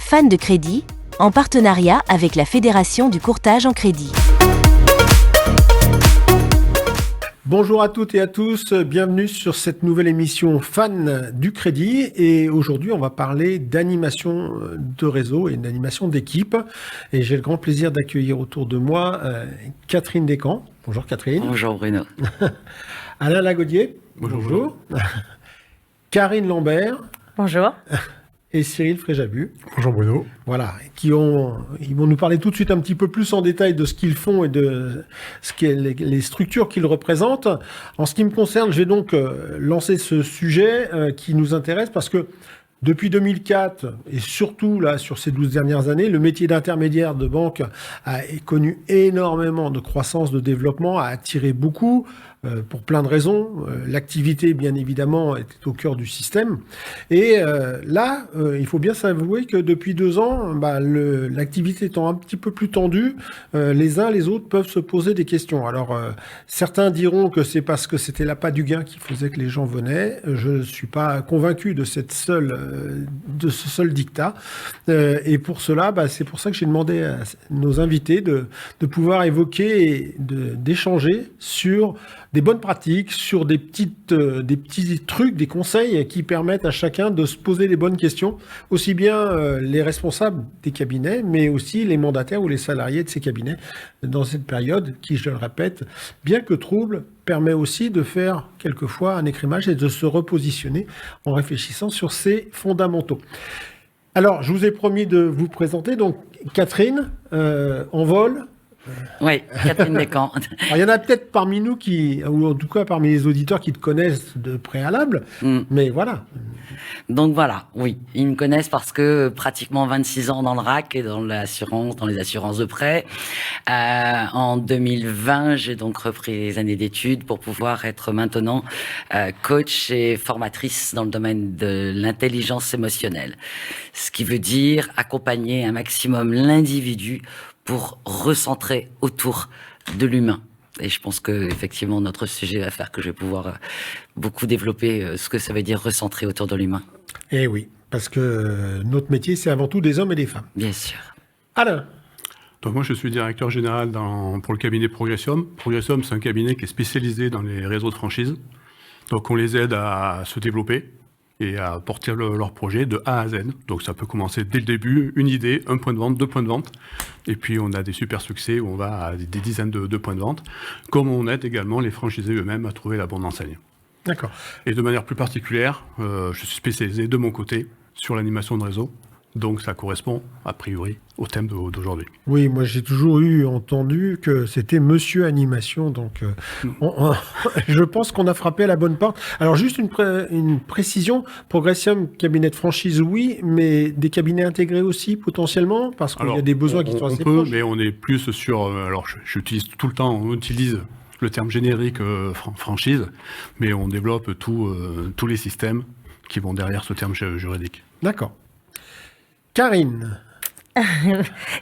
Fan de crédit, en partenariat avec la Fédération du courtage en crédit. Bonjour à toutes et à tous, bienvenue sur cette nouvelle émission Fan du crédit. Et aujourd'hui, on va parler d'animation de réseau et d'animation d'équipe. Et j'ai le grand plaisir d'accueillir autour de moi Catherine Descamps. Bonjour Catherine. Bonjour Bruno. Alain Lagaudier. Bonjour. Karine Lambert. Bonjour. Et Cyril Fréjabu. Bonjour Bruno. Voilà, ils vont nous parler tout de suite un petit peu plus en détail de ce qu'ils font et de les structures qu'ils représentent. En ce qui me concerne, je vais donc lancer ce sujet qui nous intéresse parce que depuis 2004, et surtout là sur ces 12 dernières années, le métier d'intermédiaire de banque a connu énormément de croissance, de développement, a attiré beaucoup, pour plein de raisons. L'activité, bien évidemment, était au cœur du système. Et là, il faut bien s'avouer que depuis 2 ans, l'activité étant un petit peu plus tendue, les uns les autres peuvent se poser des questions. Alors, certains diront que c'est parce que c'était l'appât du gain qui faisait que les gens venaient. Je ne suis pas convaincu de ce seul dictat. Et pour cela, c'est pour ça que j'ai demandé à nos invités de pouvoir évoquer et d'échanger sur des bonnes pratiques, sur des petits trucs, des conseils qui permettent à chacun de se poser les bonnes questions, aussi bien les responsables des cabinets, mais aussi les mandataires ou les salariés de ces cabinets dans cette période qui, je le répète, bien que trouble, permet aussi de faire quelquefois un écrémage et de se repositionner en réfléchissant sur ces fondamentaux. Alors, je vous ai promis de vous présenter, donc Catherine, en vol. Oui, Catherine Descamps. Il y en a peut-être parmi nous ou en tout cas parmi les auditeurs qui te connaissent de préalable, mais voilà. Donc voilà, oui, ils me connaissent parce que pratiquement 26 ans dans le RAC et dans l'assurance, dans les assurances de prêt. En 2020, j'ai donc repris les années d'études pour pouvoir être maintenant coach et formatrice dans le domaine de l'intelligence émotionnelle. Ce qui veut dire accompagner un maximum l'individu pour recentrer autour de l'humain. Et je pense que effectivement notre sujet va faire que je vais pouvoir beaucoup développer ce que ça veut dire recentrer autour de l'humain. Eh oui, parce que notre métier, c'est avant tout des hommes et des femmes. Bien sûr. Alain. Donc moi, je suis directeur général pour le cabinet Progressium. Progressium, c'est un cabinet qui est spécialisé dans les réseaux de franchise. Donc on les aide à se développer et à porter leur projet de A à Z. Donc ça peut commencer dès le début, une idée, 1 point de vente, 2 points de vente. Et puis on a des super succès où on va à des dizaines de points de vente. Comme on aide également les franchisés eux-mêmes à trouver la bonne enseigne. D'accord. Et de manière plus particulière, je suis spécialisé de mon côté sur l'animation de réseau. Donc ça correspond, a priori, au thème d'aujourd'hui. Oui, moi j'ai toujours entendu que c'était Monsieur Animation, donc je pense qu'on a frappé à la bonne porte. Alors juste une précision, Progressium, cabinet de franchise, oui, mais des cabinets intégrés aussi potentiellement, parce qu'il y a des besoins qui sont assez proches. Mais on est plus sur... alors j'utilise tout le temps, on utilise le terme générique franchise, mais on développe tous les systèmes qui vont derrière ce terme juridique. D'accord. Karine.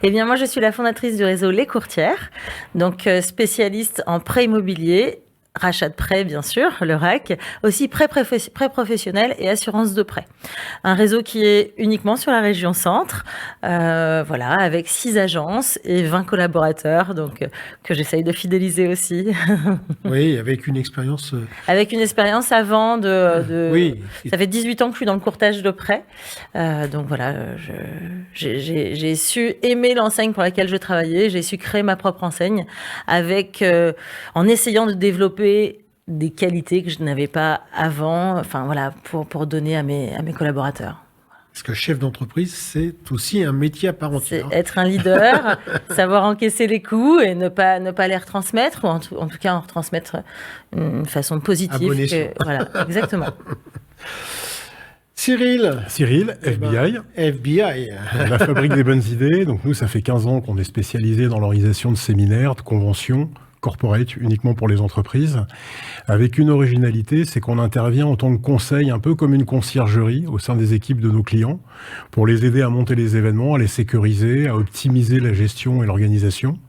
Eh bien, moi, je suis la fondatrice du réseau Les Courtières, donc spécialiste en prêt immobilier, rachat de prêt, bien sûr, le RAC, aussi prêt professionnel et assurance de prêt. Un réseau qui est uniquement sur la région centre, voilà, avec 6 agences et 20 collaborateurs, donc que j'essaye de fidéliser aussi. Oui, avec une expérience... Avec une expérience avant Oui. Ça fait 18 ans que je suis dans le courtage de prêt, donc voilà, j'ai su aimer l'enseigne pour laquelle je travaillais, j'ai su créer ma propre enseigne en essayant de développer des qualités que je n'avais pas avant, enfin voilà, pour donner à mes collaborateurs. Parce que chef d'entreprise, c'est aussi un métier à part entière. C'est être un leader, savoir encaisser les coups et ne pas les retransmettre, ou en tout cas en retransmettre une façon positive. À bon escient. Voilà, exactement. Cyril, FBI. FBI. La fabrique des bonnes idées. Donc nous, ça fait 15 ans qu'on est spécialisé dans l'organisation de séminaires, de conventions, corporate, uniquement pour les entreprises, avec une originalité, c'est qu'on intervient en tant que conseil, un peu comme une conciergerie au sein des équipes de nos clients, pour les aider à monter les événements, à les sécuriser, à optimiser la gestion et l'organisation.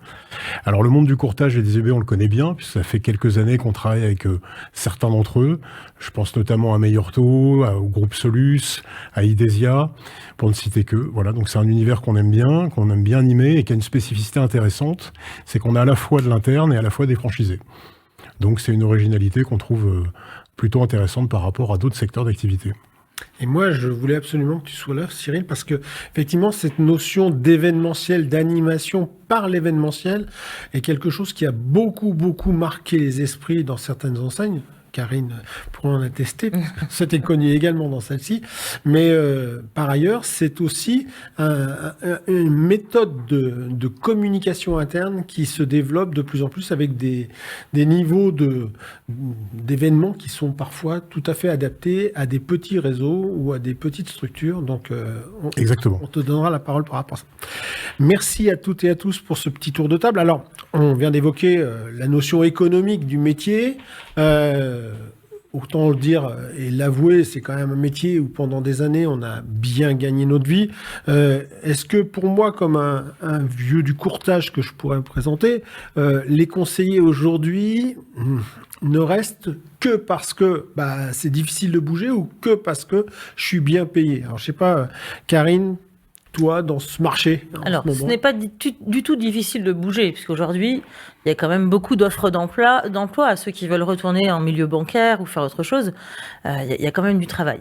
Alors le monde du courtage et des EB, on le connaît bien, puisque ça fait quelques années qu'on travaille avec certains d'entre eux. Je pense notamment à Meilleur Taux, au groupe Solus, à Idesia, pour ne citer que. Voilà, donc c'est un univers qu'on aime bien animer et qui a une spécificité intéressante, c'est qu'on a à la fois de l'interne et à la fois des franchisés. Donc c'est une originalité qu'on trouve plutôt intéressante par rapport à d'autres secteurs d'activité. Et moi, je voulais absolument que tu sois là, Cyril, parce que effectivement, cette notion d'événementiel, d'animation par l'événementiel, est quelque chose qui a beaucoup marqué les esprits dans certaines enseignes. Karine pourra en attester, parce que c'était connu également dans celle-ci. Mais par ailleurs, c'est aussi une méthode de communication interne qui se développe de plus en plus avec des niveaux d'événements qui sont parfois tout à fait adaptés à des petits réseaux ou à des petites structures. Donc, Exactement. On te donnera la parole par rapport à ça. Merci à toutes et à tous pour ce petit tour de table. Alors, on vient d'évoquer la notion économique du métier. Autant le dire et l'avouer, c'est quand même un métier où pendant des années, on a bien gagné notre vie. Est-ce que pour moi, comme un vieux du courtage que je pourrais me présenter, les conseillers aujourd'hui ne restent que parce que c'est difficile de bouger ou que parce que je suis bien payé? Alors, je sais pas, Karine, toi, dans ce marché? Alors, ce n'est pas du tout difficile de bouger, puisqu'aujourd'hui, il y a quand même beaucoup d'offres d'emploi à ceux qui veulent retourner en milieu bancaire ou faire autre chose. Il y a quand même du travail.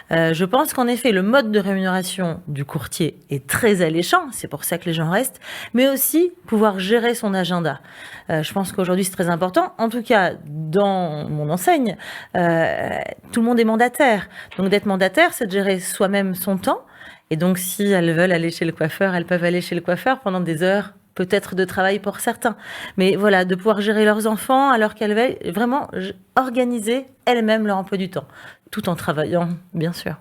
Je pense qu'en effet, le mode de rémunération du courtier est très alléchant, c'est pour ça que les gens restent, mais aussi pouvoir gérer son agenda. Je pense qu'aujourd'hui, c'est très important. En tout cas, dans mon enseigne, tout le monde est mandataire. Donc, d'être mandataire, c'est de gérer soi-même son temps. Et donc, si elles veulent aller chez le coiffeur, elles peuvent aller chez le coiffeur pendant des heures, peut-être de travail pour certains. Mais voilà, de pouvoir gérer leurs enfants alors qu'elles veulent vraiment organiser elles-mêmes leur emploi du temps, tout en travaillant, bien sûr.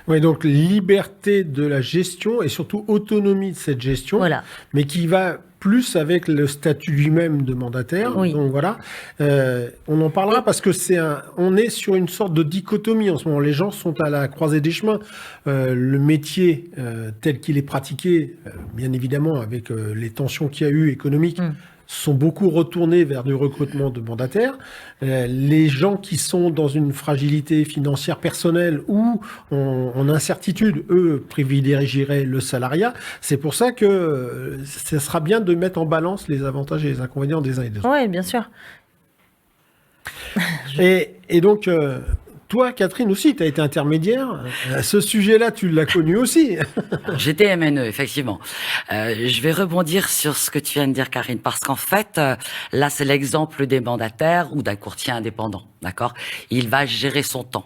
Oui, donc liberté de la gestion et surtout autonomie de cette gestion, Voilà. mais qui va plus avec le statut lui-même de mandataire. Oui. Donc voilà, on en parlera parce que on est sur une sorte de dichotomie en ce moment. Les gens sont à la croisée des chemins. Le métier tel qu'il est pratiqué, bien évidemment avec les tensions qu'il y a eu économiques, sont beaucoup retournés vers du recrutement de mandataires. Les gens qui sont dans une fragilité financière personnelle ou en incertitude, eux, privilégieraient le salariat. C'est pour ça que ce sera bien de mettre en balance les avantages et les inconvénients des uns et des autres. Oui, bien sûr. Et donc, toi, Catherine, aussi, tu as été intermédiaire. Ce sujet-là, tu l'as connu aussi. J'étais MNE, effectivement. Je vais rebondir sur ce que tu viens de dire, Karine, parce qu'en fait, là, c'est l'exemple des mandataires ou d'un courtier indépendant, d'accord? Il va gérer son temps.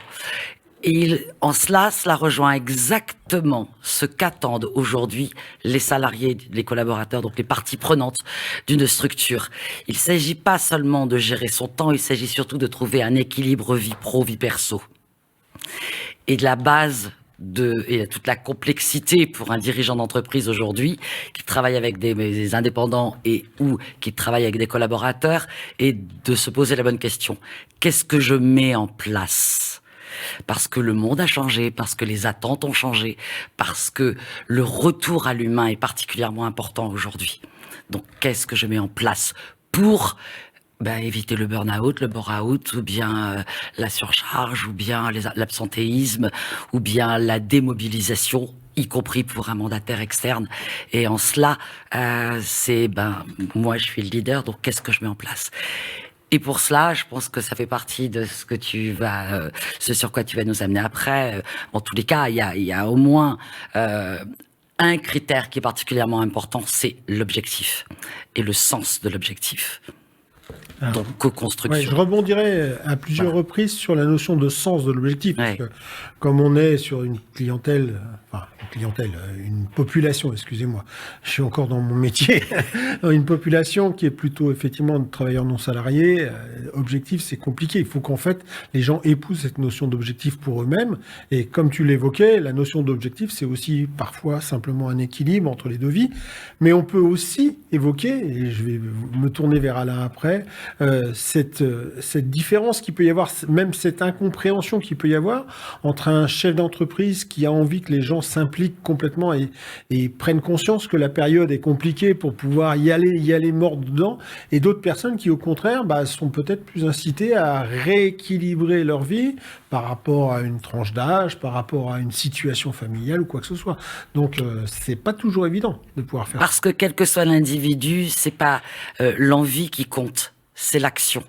Et en cela rejoint exactement ce qu'attendent aujourd'hui les salariés, les collaborateurs, donc les parties prenantes d'une structure. Il ne s'agit pas seulement de gérer son temps, il s'agit surtout de trouver un équilibre vie pro, vie perso. Et de la base et toute la complexité pour un dirigeant d'entreprise aujourd'hui qui travaille avec des indépendants ou qui travaille avec des collaborateurs et de se poser la bonne question. Qu'est-ce que je mets en place ? Parce que le monde a changé, parce que les attentes ont changé, parce que le retour à l'humain est particulièrement important aujourd'hui. Donc, qu'est-ce que je mets en place pour éviter le burn-out, le bore-out, ou bien la surcharge, ou bien l'absentéisme, ou bien la démobilisation, y compris pour un mandataire externe. Et en cela, moi, je suis le leader, donc qu'est-ce que je mets en place ? Et pour cela, je pense que ça fait partie de ce sur quoi tu vas nous amener après. En tous les cas, il y a au moins un critère qui est particulièrement important, c'est l'objectif et le sens de l'objectif. Donc, co-construction. Ouais, je rebondirai à plusieurs reprises sur la notion de sens de l'objectif. Parce que, comme on est sur une clientèle, clientèle, une population, excusez-moi, je suis encore dans mon métier, une population qui est plutôt effectivement de travailleurs non salariés. Objectif, c'est compliqué. Il faut qu'en fait les gens épousent cette notion d'objectif pour eux-mêmes. Et comme tu l'évoquais, la notion d'objectif, c'est aussi parfois simplement un équilibre entre les deux vies. Mais on peut aussi évoquer, et je vais me tourner vers Alain après, cette différence qu'il peut y avoir, même cette incompréhension qu'il peut y avoir entre un chef d'entreprise qui a envie que les gens s'impliquent complètement et prennent conscience que la période est compliquée pour pouvoir y aller mort dedans, et d'autres personnes qui, au contraire, sont peut-être plus incitées à rééquilibrer leur vie par rapport à une tranche d'âge, par rapport à une situation familiale ou quoi que ce soit. Donc, c'est pas toujours évident de pouvoir faire ça. Parce que quel que soit l'individu, c'est pas l'envie qui compte, c'est l'action.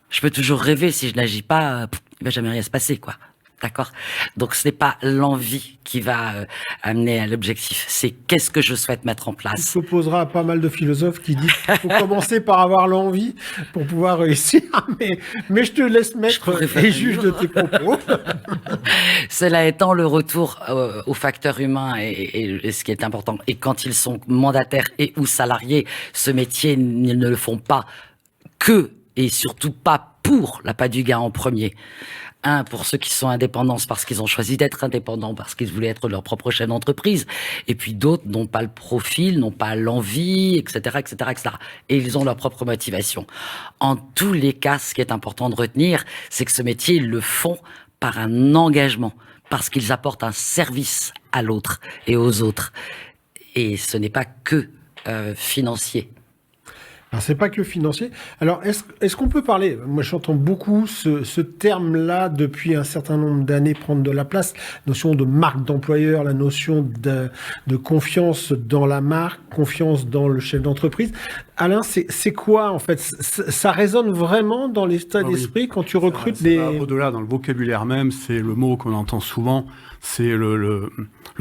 Je peux toujours rêver, si je n'agis pas, il va jamais rien se passer, quoi. D'accord? Donc ce n'est pas l'envie qui va amener à l'objectif, c'est qu'est-ce que je souhaite mettre en place. Il s'opposera à pas mal de philosophes qui disent qu'il faut commencer par avoir l'envie pour pouvoir réussir, mais je te laisse mettre et juge de tes propos. Cela étant, le retour aux facteurs humains et ce qui est important, et quand ils sont mandataires et ou salariés, ce métier, ils ne le font pas que et surtout pas pour l'appât du gain en premier. Pour ceux qui sont indépendants, c'est parce qu'ils ont choisi d'être indépendants, parce qu'ils voulaient être leur propre chef d'entreprise. Et puis d'autres n'ont pas le profil, n'ont pas l'envie, etc., etc., etc. Et ils ont leur propre motivation. En tous les cas, ce qui est important de retenir, c'est que ce métier, ils le font par un engagement, parce qu'ils apportent un service à l'autre et aux autres. Et ce n'est pas que financier. Alors, c'est pas que financier. Alors, est-ce qu'on peut parler, moi j'entends beaucoup ce terme-là depuis un certain nombre d'années prendre de la place, notion de marque d'employeur, la notion de confiance dans la marque, confiance dans le chef d'entreprise. Alain, c'est quoi en fait? Ça résonne vraiment dans l'état d'esprit quand tu recrutes des... Au-delà, dans le vocabulaire même, c'est le mot qu'on entend souvent, c'est le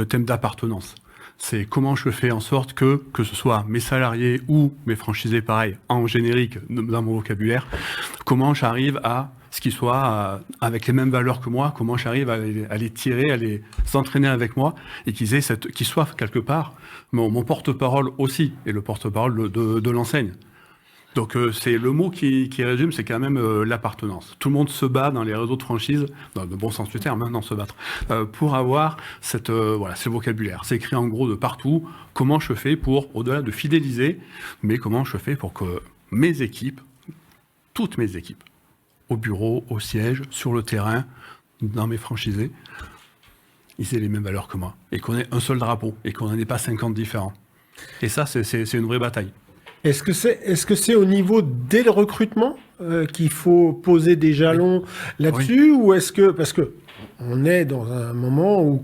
thème d'appartenance. C'est comment je fais en sorte que ce soit mes salariés ou mes franchisés, pareil, en générique, dans mon vocabulaire, comment j'arrive à ce qu'ils soient avec les mêmes valeurs que moi, comment j'arrive à les tirer, à les s'entraîner avec moi, et qu'ils soient quelque part mon porte-parole aussi, et le porte-parole de l'enseigne. Donc c'est le mot qui résume, c'est quand même l'appartenance. Tout le monde se bat dans les réseaux de franchise, dans le bon sens du terme, non, se battre, pour avoir ce vocabulaire. C'est écrit en gros de partout. Comment je fais pour, au-delà de fidéliser, mais comment je fais pour que mes équipes, toutes mes équipes, au bureau, au siège, sur le terrain, dans mes franchisés, ils aient les mêmes valeurs que moi, et qu'on ait un seul drapeau, et qu'on n'en ait pas 50 différents. Et ça, c'est une vraie bataille. Est-ce que c'est au niveau dès le recrutement qu'il faut poser des jalons là-dessus, ou est-ce que, parce que on est dans un moment où,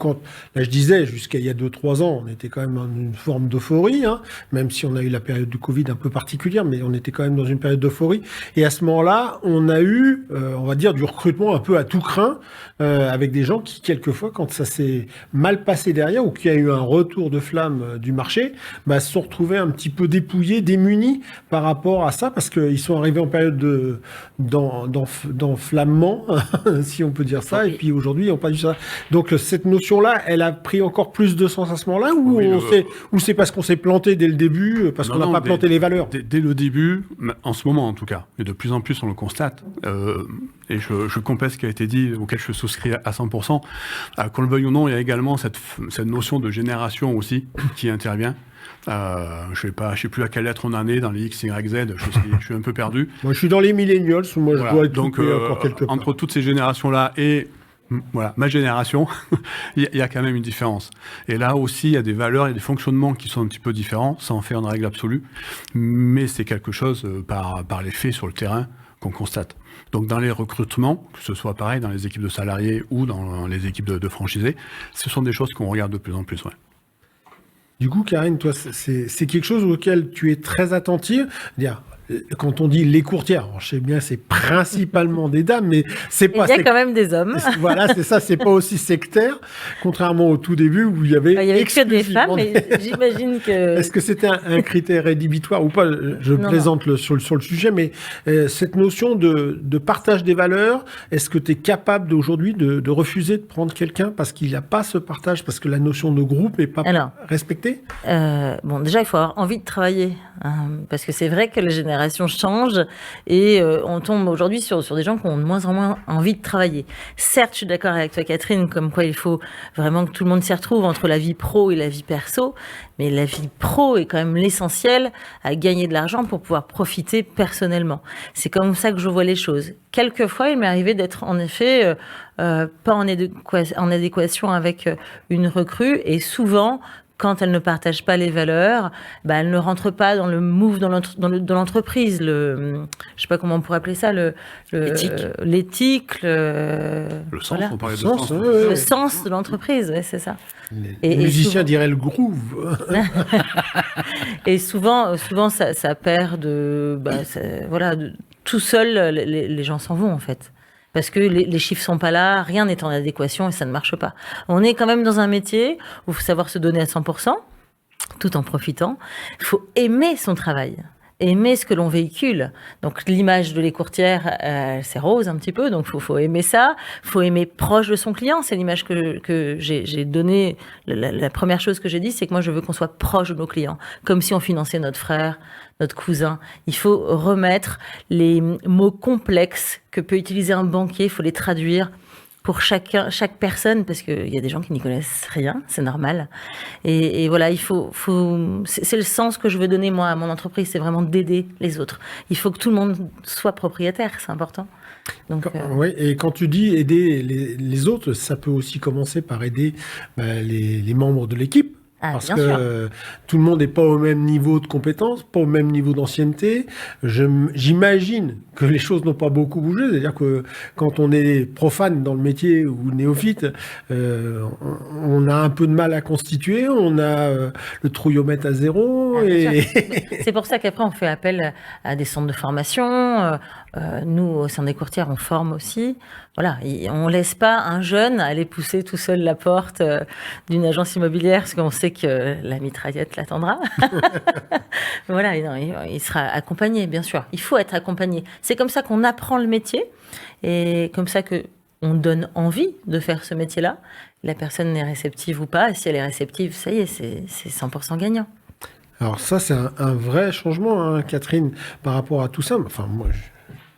là je disais, jusqu'à il y a 2-3 ans, on était quand même dans une forme d'euphorie, même si on a eu la période du Covid un peu particulière, mais on était quand même dans une période d'euphorie. Et à ce moment-là, on a eu, on va dire, du recrutement un peu à tout crin, avec des gens qui, quelquefois, quand ça s'est mal passé derrière, ou qu'il y a eu un retour de flamme du marché, se sont retrouvés un petit peu dépouillés, démunis par rapport à ça, parce qu'ils sont arrivés en période d'enflammement, si on peut dire ça, et puis aujourd'hui, on parle de ça. Donc, cette notion-là, elle a pris encore plus de sens à ce moment-là, ou c'est parce qu'on s'est planté dès le début, parce qu'on n'a pas planté les valeurs? Dès le début, en ce moment en tout cas, et de plus en plus on le constate, et je complète ce qui a été dit, auquel je souscris à 100%, qu'on le veuille ou non, il y a également cette notion de génération aussi qui intervient. Je sais plus à quelle lettre on en est dans les X, Y, Z, je suis un peu perdu. Moi je suis dans les millennials, où moi je dois être donc, encore quelque part. Entre toutes ces générations-là et ma génération, il y a quand même une différence. Et là aussi, il y a des valeurs et des fonctionnements qui sont un petit peu différents, sans en faire une règle absolue, mais c'est quelque chose par les faits sur le terrain qu'on constate. Donc dans les recrutements, que ce soit pareil dans les équipes de salariés ou dans les équipes de franchisés, ce sont des choses qu'on regarde de plus en plus. Ouais. Du coup, Karine, toi, c'est quelque chose auquel tu es très attentive. quand on dit les courtières, alors je sais bien c'est principalement des dames, mais c'est pas... Il y a quand même des hommes. Voilà, c'est ça, c'est pas aussi sectaire, contrairement au tout début où il y avait que des femmes, mais j'imagine que... Est-ce que c'était un critère rédhibitoire ou pas? Je plaisante sur le sujet, mais cette notion de partage des valeurs, est-ce que tu es capable aujourd'hui de refuser de prendre quelqu'un parce qu'il n'y a pas ce partage, parce que la notion de groupe n'est pas respectée? Bon, déjà, il faut avoir envie de travailler, hein, parce que c'est vrai que les générations changent et on tombe aujourd'hui sur des gens qui ont de moins en moins envie de travailler. Certes, je suis d'accord avec toi, Catherine, comme quoi il faut vraiment que tout le monde s'y retrouve entre la vie pro et la vie perso, mais la vie pro est quand même l'essentiel à gagner de l'argent pour pouvoir profiter personnellement. C'est comme ça que je vois les choses. Quelquefois, il m'est arrivé d'être en effet pas en adéquation avec une recrue, et souvent, quand elle ne partage pas les valeurs, elle ne rentre pas dans le move de l'entreprise. Je sais pas comment on pourrait appeler ça, l'éthique, le sens, voilà. On parlait de Sens, sens. ouais. Le sens de l'entreprise, ouais, c'est ça. Les musiciens diraient le groove. Et souvent, ça perd tout seul, les gens s'en vont, en fait. Parce que les chiffres sont pas là, rien n'est en adéquation et ça ne marche pas. On est quand même dans un métier où il faut savoir se donner à 100%, tout en profitant. Il faut aimer son travail, aimer ce que l'on véhicule. Donc l'image de les courtières, c'est rose un petit peu, donc faut aimer ça. Faut aimer proche de son client, c'est l'image que j'ai donnée. La première chose que j'ai dit, c'est que moi je veux qu'on soit proche de nos clients, comme si on finançait notre frère, notre cousin. Il faut remettre les mots complexes que peut utiliser un banquier, il faut les traduire pour chaque personne, parce qu'il y a des gens qui n'y connaissent rien, c'est normal. Et voilà, c'est le sens que je veux donner, moi, à mon entreprise, c'est vraiment d'aider les autres. Il faut que tout le monde soit propriétaire, c'est important. Donc, oui, et quand tu dis aider les autres, ça peut aussi commencer par aider les membres de l'équipe. Parce que tout le monde n'est pas au même niveau de compétence, pas au même niveau d'ancienneté. J'imagine que les choses n'ont pas beaucoup bougé. C'est-à-dire que quand on est profane dans le métier ou néophyte, on a un peu de mal à constituer. On a le trouillomètre à zéro. C'est pour ça qu'après, on fait appel à des centres de formation. Nous, au sein des courtières, on forme aussi. Voilà, on laisse pas un jeune aller pousser tout seul la porte d'une agence immobilière parce qu'on sait que la mitraillette l'attendra. Voilà, il sera accompagné, bien sûr. Il faut être accompagné. C'est comme ça qu'on apprend le métier et comme ça que on donne envie de faire ce métier-là. La personne est réceptive ou pas. Et si elle est réceptive, ça y est, c'est 100% gagnant. Alors ça, c'est un vrai changement, hein, Catherine, par rapport à tout ça. Enfin, moi,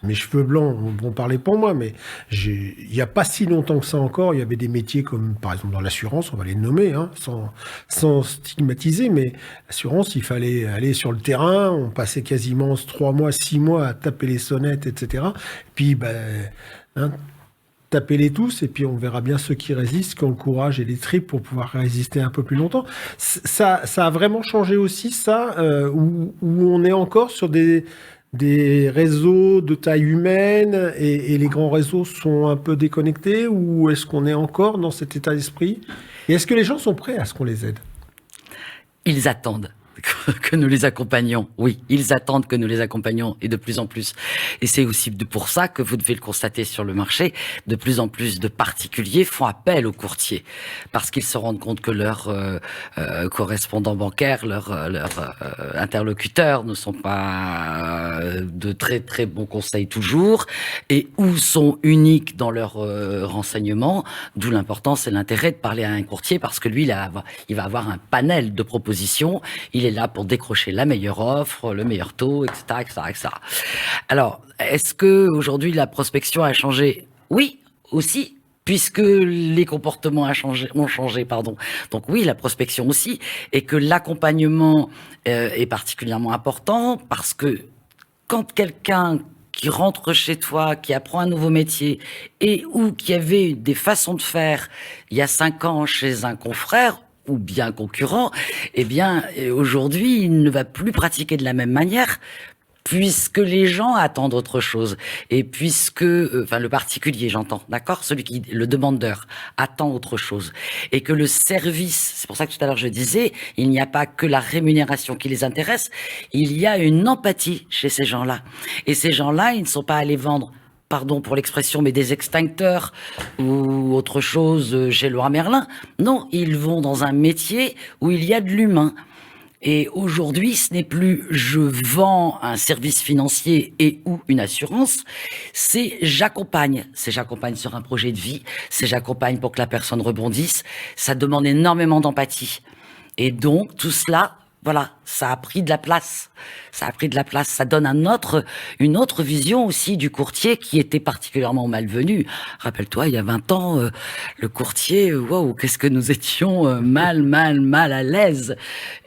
mes cheveux blancs vont parler pour moi, mais il n'y a pas si longtemps que ça encore, il y avait des métiers comme, par exemple, dans l'assurance, on va les nommer, hein, sans stigmatiser, mais l'assurance, il fallait aller sur le terrain, on passait quasiment 3 mois, 6 mois à taper les sonnettes, etc. Et puis, tapez-les tous, et puis on verra bien ceux qui résistent, qui ont le courage et les tripes pour pouvoir résister un peu plus longtemps. Ça a vraiment changé aussi, ça, où on est encore sur des réseaux de taille humaine et les grands réseaux sont un peu déconnectés, ou est-ce qu'on est encore dans cet état d'esprit? Et est-ce que les gens sont prêts à ce qu'on les aide? Ils attendent que nous les accompagnions. Oui, ils attendent que nous les accompagnions, et de plus en plus. Et c'est aussi pour ça que vous devez le constater sur le marché, de plus en plus de particuliers font appel aux courtiers, parce qu'ils se rendent compte que leurs correspondants bancaires, leurs interlocuteurs ne sont pas de très très bons conseils toujours, et ou sont uniques dans leurs renseignements, d'où l'importance et l'intérêt de parler à un courtier, parce que lui, il va avoir un panel de propositions, il est là pour décrocher la meilleure offre, le meilleur taux, etc., etc., etc. Alors, est-ce que aujourd'hui la prospection a changé? Oui, aussi, puisque les comportements ont changé, pardon. Donc oui, la prospection aussi, et que l'accompagnement est particulièrement important, parce que quand quelqu'un qui rentre chez toi, qui apprend un nouveau métier, et ou qui avait des façons de faire il y a 5 ans chez un confrère ou bien concurrent, eh bien, aujourd'hui, il ne va plus pratiquer de la même manière, puisque les gens attendent autre chose, et puisque, le particulier, j'entends, d'accord, le demandeur attend autre chose, et que le service, c'est pour ça que tout à l'heure je disais, il n'y a pas que la rémunération qui les intéresse, il y a une empathie chez ces gens-là. Et ces gens-là, ils ne sont pas allés vendre, pardon pour l'expression, mais des extincteurs ou autre chose chez Leroy Merlin. Non, ils vont dans un métier où il y a de l'humain. Et aujourd'hui, ce n'est plus je vends un service financier et ou une assurance, c'est j'accompagne. C'est j'accompagne sur un projet de vie, c'est j'accompagne pour que la personne rebondisse. Ça demande énormément d'empathie. Et donc, tout cela, voilà, ça a pris de la place. Ça a pris de la place. Ça donne une autre vision aussi du courtier qui était particulièrement malvenu. Rappelle-toi, il y a 20 ans, le courtier, waouh, qu'est-ce que nous étions mal à l'aise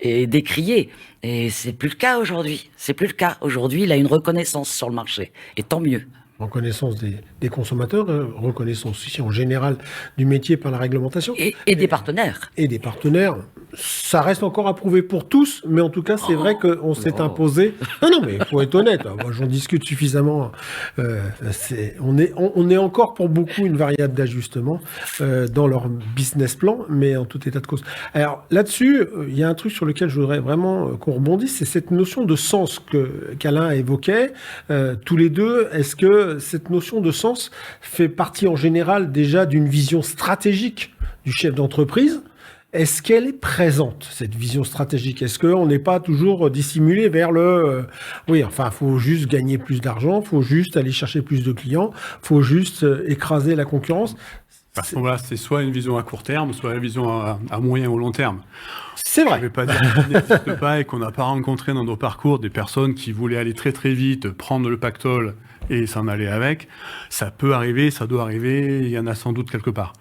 et décriés. Et c'est plus le cas aujourd'hui. C'est plus le cas. Aujourd'hui, il a une reconnaissance sur le marché. Et tant mieux. Reconnaissance des consommateurs, reconnaissance aussi en général du métier par la réglementation. Et des partenaires. Et des partenaires. Ça reste encore à prouver pour tous, mais en tout cas, c'est vrai qu'on s'est imposé. Non, mais il faut être honnête. Moi, j'en discute suffisamment. On est encore pour beaucoup une variable d'ajustement dans leur business plan, mais en tout état de cause. Alors là-dessus, il y a un truc sur lequel je voudrais vraiment qu'on rebondisse, c'est cette notion de sens qu'Alain évoquait. Tous les deux, est-ce que cette notion de sens fait partie en général déjà d'une vision stratégique du chef d'entreprise? Est-ce qu'elle est présente, cette vision stratégique? Est-ce qu'on n'est pas toujours dissimulé vers faut juste gagner plus d'argent, faut juste aller chercher plus de clients, faut juste écraser la concurrence? Voilà, c'est soit une vision à court terme, soit une vision à moyen ou long terme. C'est vrai. Je ne vais pas dire qu'il n'existe pas et qu'on n'a pas rencontré dans nos parcours des personnes qui voulaient aller très très vite, prendre le pactole et s'en aller avec. Ça peut arriver, ça doit arriver, il y en a sans doute quelque part.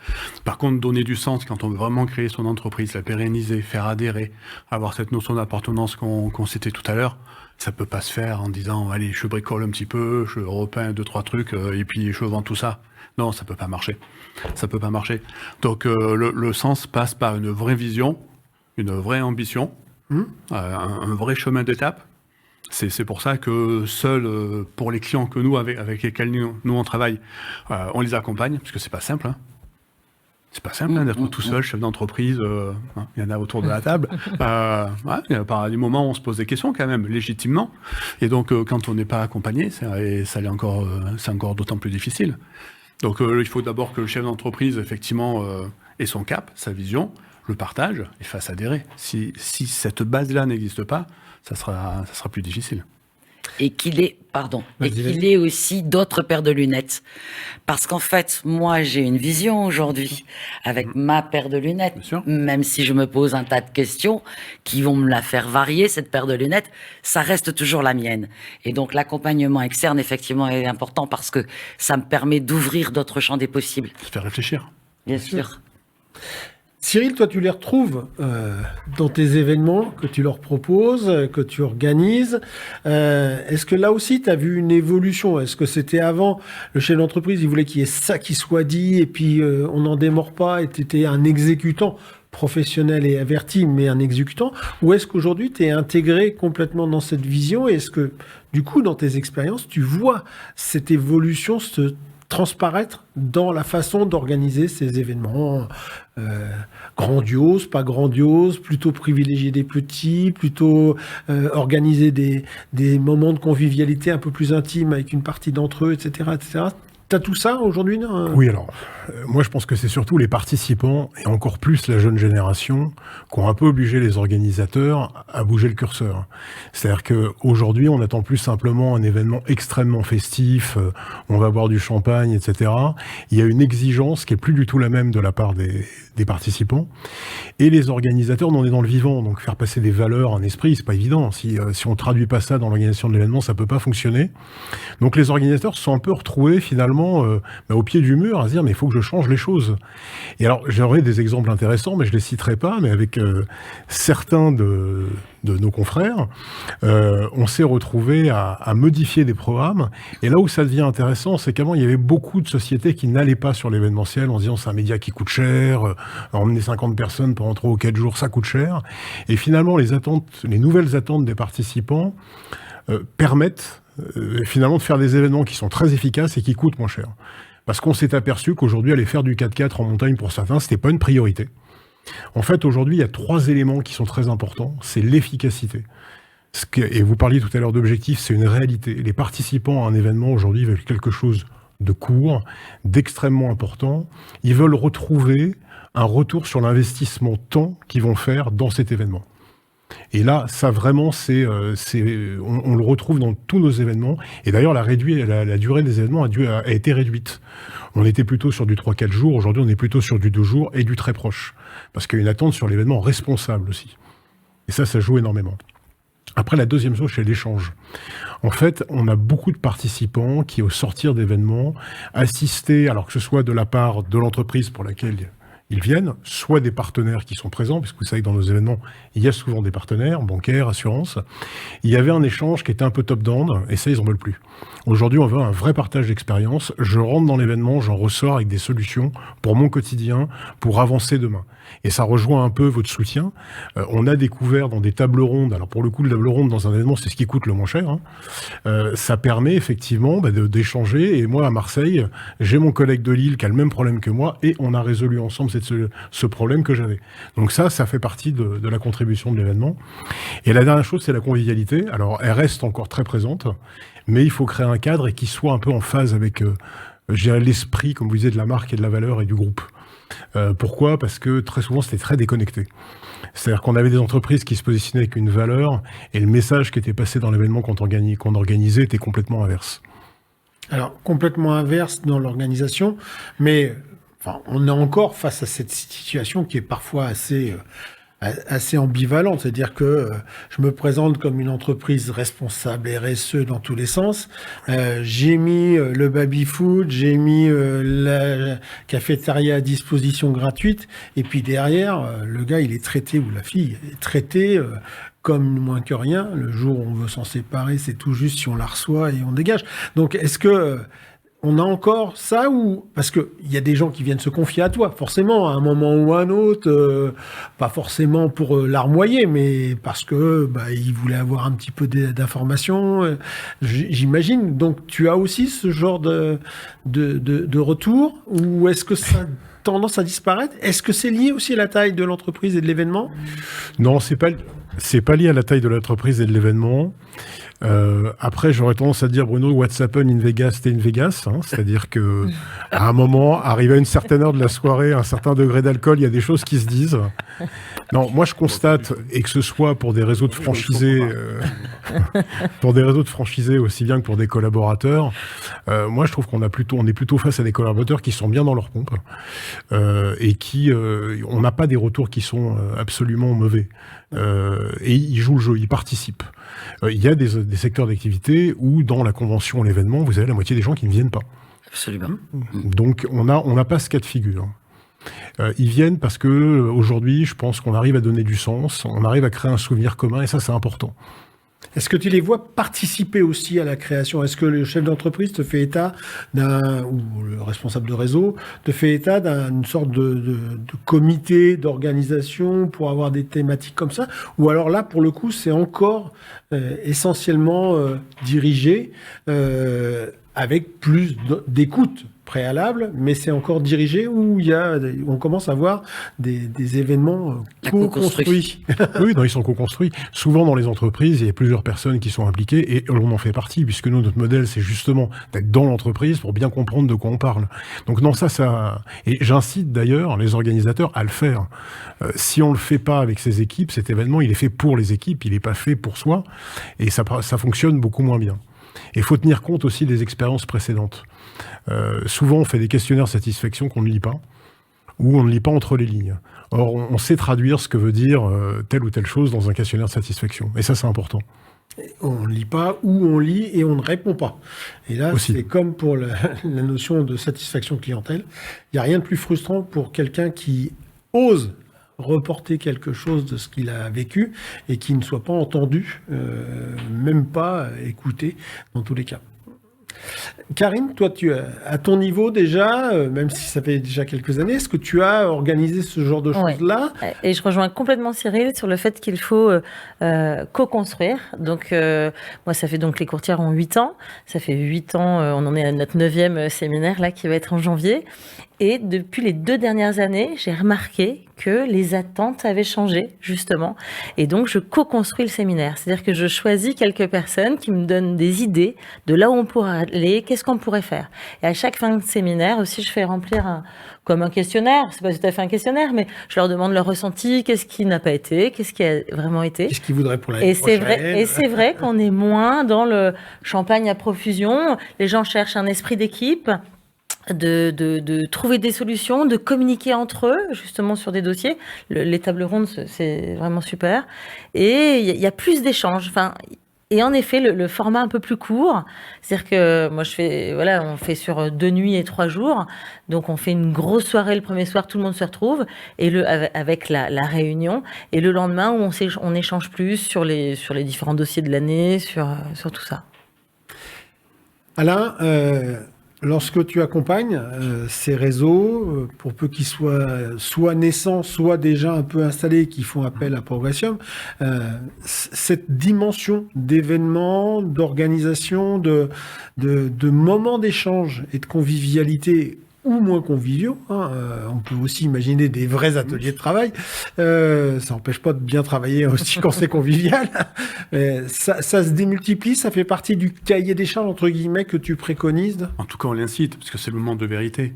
Par contre, donner du sens quand on veut vraiment créer son entreprise, la pérenniser, faire adhérer, avoir cette notion d'appartenance qu'on citait tout à l'heure, ça peut pas se faire en disant « Allez, je bricole un petit peu, je repeins 2-3 trucs et puis je vends tout ça ». Non, ça peut pas marcher. Ça peut pas marcher. Donc le sens passe par une vraie vision, une vraie ambition, un vrai chemin d'étape. C'est pour ça que seul, pour les clients que nous, avec lesquels nous on travaille, on les accompagne, parce que c'est pas simple. Hein. C'est pas simple d'être tout seul, chef d'entreprise, il y en a autour de la table. Il y a par des moments où on se pose des questions quand même, légitimement. Et donc quand on n'est pas accompagné, c'est encore d'autant plus difficile. Donc il faut d'abord que le chef d'entreprise, effectivement, ait son cap, sa vision, le partage et fasse adhérer. Si cette base-là n'existe pas, ça sera plus difficile. Et qu'il ait aussi d'autres paires de lunettes. Parce qu'en fait, moi, j'ai une vision aujourd'hui avec ma paire de lunettes. Même si je me pose un tas de questions qui vont me la faire varier, cette paire de lunettes, ça reste toujours la mienne. Et donc, l'accompagnement externe, effectivement, est important parce que ça me permet d'ouvrir d'autres champs des possibles. Se faire réfléchir. Bien sûr. Cyril, toi, tu les retrouves dans tes événements que tu leur proposes, que tu organises. Est-ce que là aussi, tu as vu une évolution? Est-ce que c'était avant, le chef d'entreprise, il voulait qu'il y ait ça qui soit dit, et puis on n'en démord pas, et tu étais un exécutant professionnel et averti, mais un exécutant? Ou est-ce qu'aujourd'hui, tu es intégré complètement dans cette vision? Et est-ce que, du coup, dans tes expériences, tu vois cette évolution se transparaître dans la façon d'organiser ces événements grandioses, pas grandioses, plutôt privilégier des petits, plutôt organiser des moments de convivialité un peu plus intimes avec une partie d'entre eux, etc., etc. T'as tout ça aujourd'hui, non? Oui, alors, moi je pense que c'est surtout les participants, et encore plus la jeune génération, qui ont un peu obligé les organisateurs à bouger le curseur. C'est-à-dire qu'aujourd'hui, on n'attend plus simplement un événement extrêmement festif, on va boire du champagne, etc. Il y a une exigence qui est plus du tout la même de la part des participants. Et les organisateurs, on est dans le vivant, donc faire passer des valeurs, un esprit, c'est pas évident. Si on traduit pas ça dans l'organisation de l'événement, ça peut pas fonctionner. Donc les organisateurs se sont un peu retrouvés finalement vraiment au pied du mur à se dire mais il faut que je change les choses. Et alors j'aurais des exemples intéressants, mais je les citerai pas, mais avec certains de nos confrères, on s'est retrouvé à modifier des programmes. Et là où ça devient intéressant, c'est qu'avant, il y avait beaucoup de sociétés qui n'allaient pas sur l'événementiel en disant c'est un média qui coûte cher, emmener 50 personnes pendant 3 ou 4 jours, ça coûte cher. Et finalement, les nouvelles attentes des participants permettent finalement de faire des événements qui sont très efficaces et qui coûtent moins cher. Parce qu'on s'est aperçu qu'aujourd'hui, aller faire du 4x4 en montagne pour certains, c'était pas une priorité. En fait, aujourd'hui, il y a 3 éléments qui sont très importants. C'est l'efficacité. Et vous parliez tout à l'heure d'objectifs, c'est une réalité. Les participants à un événement aujourd'hui veulent quelque chose de court, d'extrêmement important. Ils veulent retrouver un retour sur l'investissement temps qu'ils vont faire dans cet événement. Et là, ça vraiment, on le retrouve dans tous nos événements. Et d'ailleurs, la durée des événements a été réduite. On était plutôt sur du 3-4 jours. Aujourd'hui, on est plutôt sur du 2 jours et du très proche. Parce qu'il y a une attente sur l'événement responsable aussi. Et ça joue énormément. Après, la deuxième chose, c'est l'échange. En fait, on a beaucoup de participants qui, au sortir d'événements, assistaient, alors que ce soit de la part de l'entreprise pour laquelle ils viennent, soit des partenaires qui sont présents, parce que vous savez que dans nos événements, il y a souvent des partenaires, bancaires, assurances. Il y avait un échange qui était un peu top-down, et ça, ils n'en veulent plus. Aujourd'hui, on veut un vrai partage d'expérience. Je rentre dans l'événement, j'en ressors avec des solutions pour mon quotidien, pour avancer demain. Et ça rejoint un peu votre soutien. On a découvert dans des tables rondes, alors pour le coup, le table ronde dans un événement, c'est ce qui coûte le moins cher. Ça permet effectivement d'échanger. Et moi, à Marseille, j'ai mon collègue de Lille qui a le même problème que moi, et on a résolu ensemble ce problème que j'avais. Donc ça fait partie de la contribution de l'événement. Et la dernière chose, c'est la convivialité. Alors, elle reste encore très présente, mais il faut créer un cadre et qui soit un peu en phase avec, je dirais, l'esprit, comme vous disiez, de la marque et de la valeur et du groupe. Pourquoi ? Parce que très souvent, c'était très déconnecté. C'est-à-dire qu'on avait des entreprises qui se positionnaient avec une valeur et le message qui était passé dans l'événement qu'on organisait était complètement inverse. Alors, complètement inverse dans l'organisation, mais on est encore face à cette situation qui est parfois assez ambivalente. C'est-à-dire que je me présente comme une entreprise responsable RSE dans tous les sens. J'ai mis le baby-food, j'ai mis la cafétéria à disposition gratuite. Et puis derrière, le gars, il est traité, ou la fille est traitée comme moins que rien. Le jour où on veut s'en séparer, c'est tout juste si on la reçoit et on dégage. Donc, est-ce que on a encore ça, ou parce que il y a des gens qui viennent se confier à toi, forcément, à un moment ou à un autre, pas forcément pour larmoyer, mais parce que ils voulaient avoir un petit peu d'informations, j'imagine. Donc tu as aussi ce genre de retour, ou est-ce que ça a tendance à disparaître ? Est-ce que c'est lié aussi à la taille de l'entreprise et de l'événement ? Non, c'est pas lié à la taille de l'entreprise et de l'événement. Après, j'aurais tendance à dire, Bruno, what's happened in Vegas, stay in Vegas. C'est-à-dire que, à un moment, arrivé à une certaine heure de la soirée, un certain degré d'alcool, il y a des choses qui se disent. Non, moi, je constate, et que ce soit pour des réseaux de franchisés, aussi bien que pour des collaborateurs, moi, je trouve on est plutôt face à des collaborateurs qui sont bien dans leur pompe, et qui, on n'a pas des retours qui sont absolument mauvais. Et ils jouent le jeu, ils participent. Il y a des secteurs d'activité où, dans la convention, l'événement, vous avez la moitié des gens qui ne viennent pas. Absolument. Donc, on n'a pas ce cas de figure. Ils viennent parce que aujourd'hui, je pense qu'on arrive à donner du sens, on arrive à créer un souvenir commun, et ça, c'est important. Est-ce que tu les vois participer aussi à la création ? Est-ce que le chef d'entreprise te fait état ou le responsable de réseau te fait état d'une sorte de comité d'organisation pour avoir des thématiques comme ça ? Ou alors là, pour le coup, c'est encore essentiellement dirigé avec plus d'écoute préalable, mais c'est encore dirigé, où on commence à voir des événements co-construits. Oui, non, ils sont co-construits. Souvent, dans les entreprises, il y a plusieurs personnes qui sont impliquées, et on en fait partie, puisque nous, notre modèle, c'est justement d'être dans l'entreprise pour bien comprendre de quoi on parle. Donc non, ça... Et j'incite d'ailleurs les organisateurs à le faire. Si on le fait pas avec ses équipes, cet événement, il est fait pour les équipes, il n'est pas fait pour soi, et ça fonctionne beaucoup moins bien. Et il faut tenir compte aussi des expériences précédentes. Souvent, on fait des questionnaires de satisfaction qu'on ne lit pas. où on ne lit pas entre les lignes. Or, on sait traduire ce que veut dire telle ou telle chose dans un questionnaire de satisfaction. Et ça, c'est important. On ne lit pas ou on lit et on ne répond pas. Et là, Aussi. c'est comme pour la notion de satisfaction clientèle. Il n'y a rien de plus frustrant pour quelqu'un qui ose reporter quelque chose de ce qu'il a vécu et qui ne soit pas entendu, même pas écouté dans tous les cas. Karine, toi, tu as, à ton niveau déjà, même si ça fait déjà quelques années, est-ce que tu as organisé ce genre de Ouais. choses-là? Et je rejoins complètement Cyril sur le fait qu'il faut co-construire. Donc, moi, ça fait donc les courtières ont 8 ans. Ça fait 8 ans, on en est à notre 9e séminaire là qui va être en janvier. Et depuis les 2 dernières années, j'ai remarqué que les attentes avaient changé, justement. Et donc, je co-construis le séminaire. C'est-à-dire que je choisis quelques personnes qui me donnent des idées de là où on pourrait aller, qu'est-ce qu'on pourrait faire. Et à chaque fin de séminaire aussi, je fais remplir comme un questionnaire. C'est pas tout à fait un questionnaire, mais je leur demande leur ressenti, qu'est-ce qui n'a pas été, qu'est-ce qui a vraiment été. Qu'est-ce qu'ils voudraient pour l'année Et c'est prochaine? vrai, et c'est vrai qu'on est moins dans le champagne à profusion. Les gens cherchent un esprit d'équipe, de trouver des solutions, de communiquer entre eux, justement sur des dossiers. Les tables rondes, c'est vraiment super. Et il y a plus d'échanges. Enfin, et en effet, le format un peu plus court, c'est-à-dire que moi on fait sur 2 nuits et 3 jours, donc on fait une grosse soirée le premier soir, tout le monde se retrouve, et avec la réunion, et le lendemain où on échange plus sur les différents dossiers de l'année, sur tout ça. Alain, lorsque tu accompagnes ces réseaux, pour peu qu'ils soient soit naissants, soit déjà un peu installés, qui font appel à Progressium, cette dimension d'événements, d'organisation, de moments d'échange et de convivialité, ou moins conviviaux, on peut aussi imaginer des vrais ateliers de travail, ça n'empêche pas de bien travailler aussi quand c'est convivial. Ça se démultiplie, ça fait partie du cahier des charges, entre guillemets, que tu préconises? En tout cas, on l'incite, parce que c'est le moment de vérité.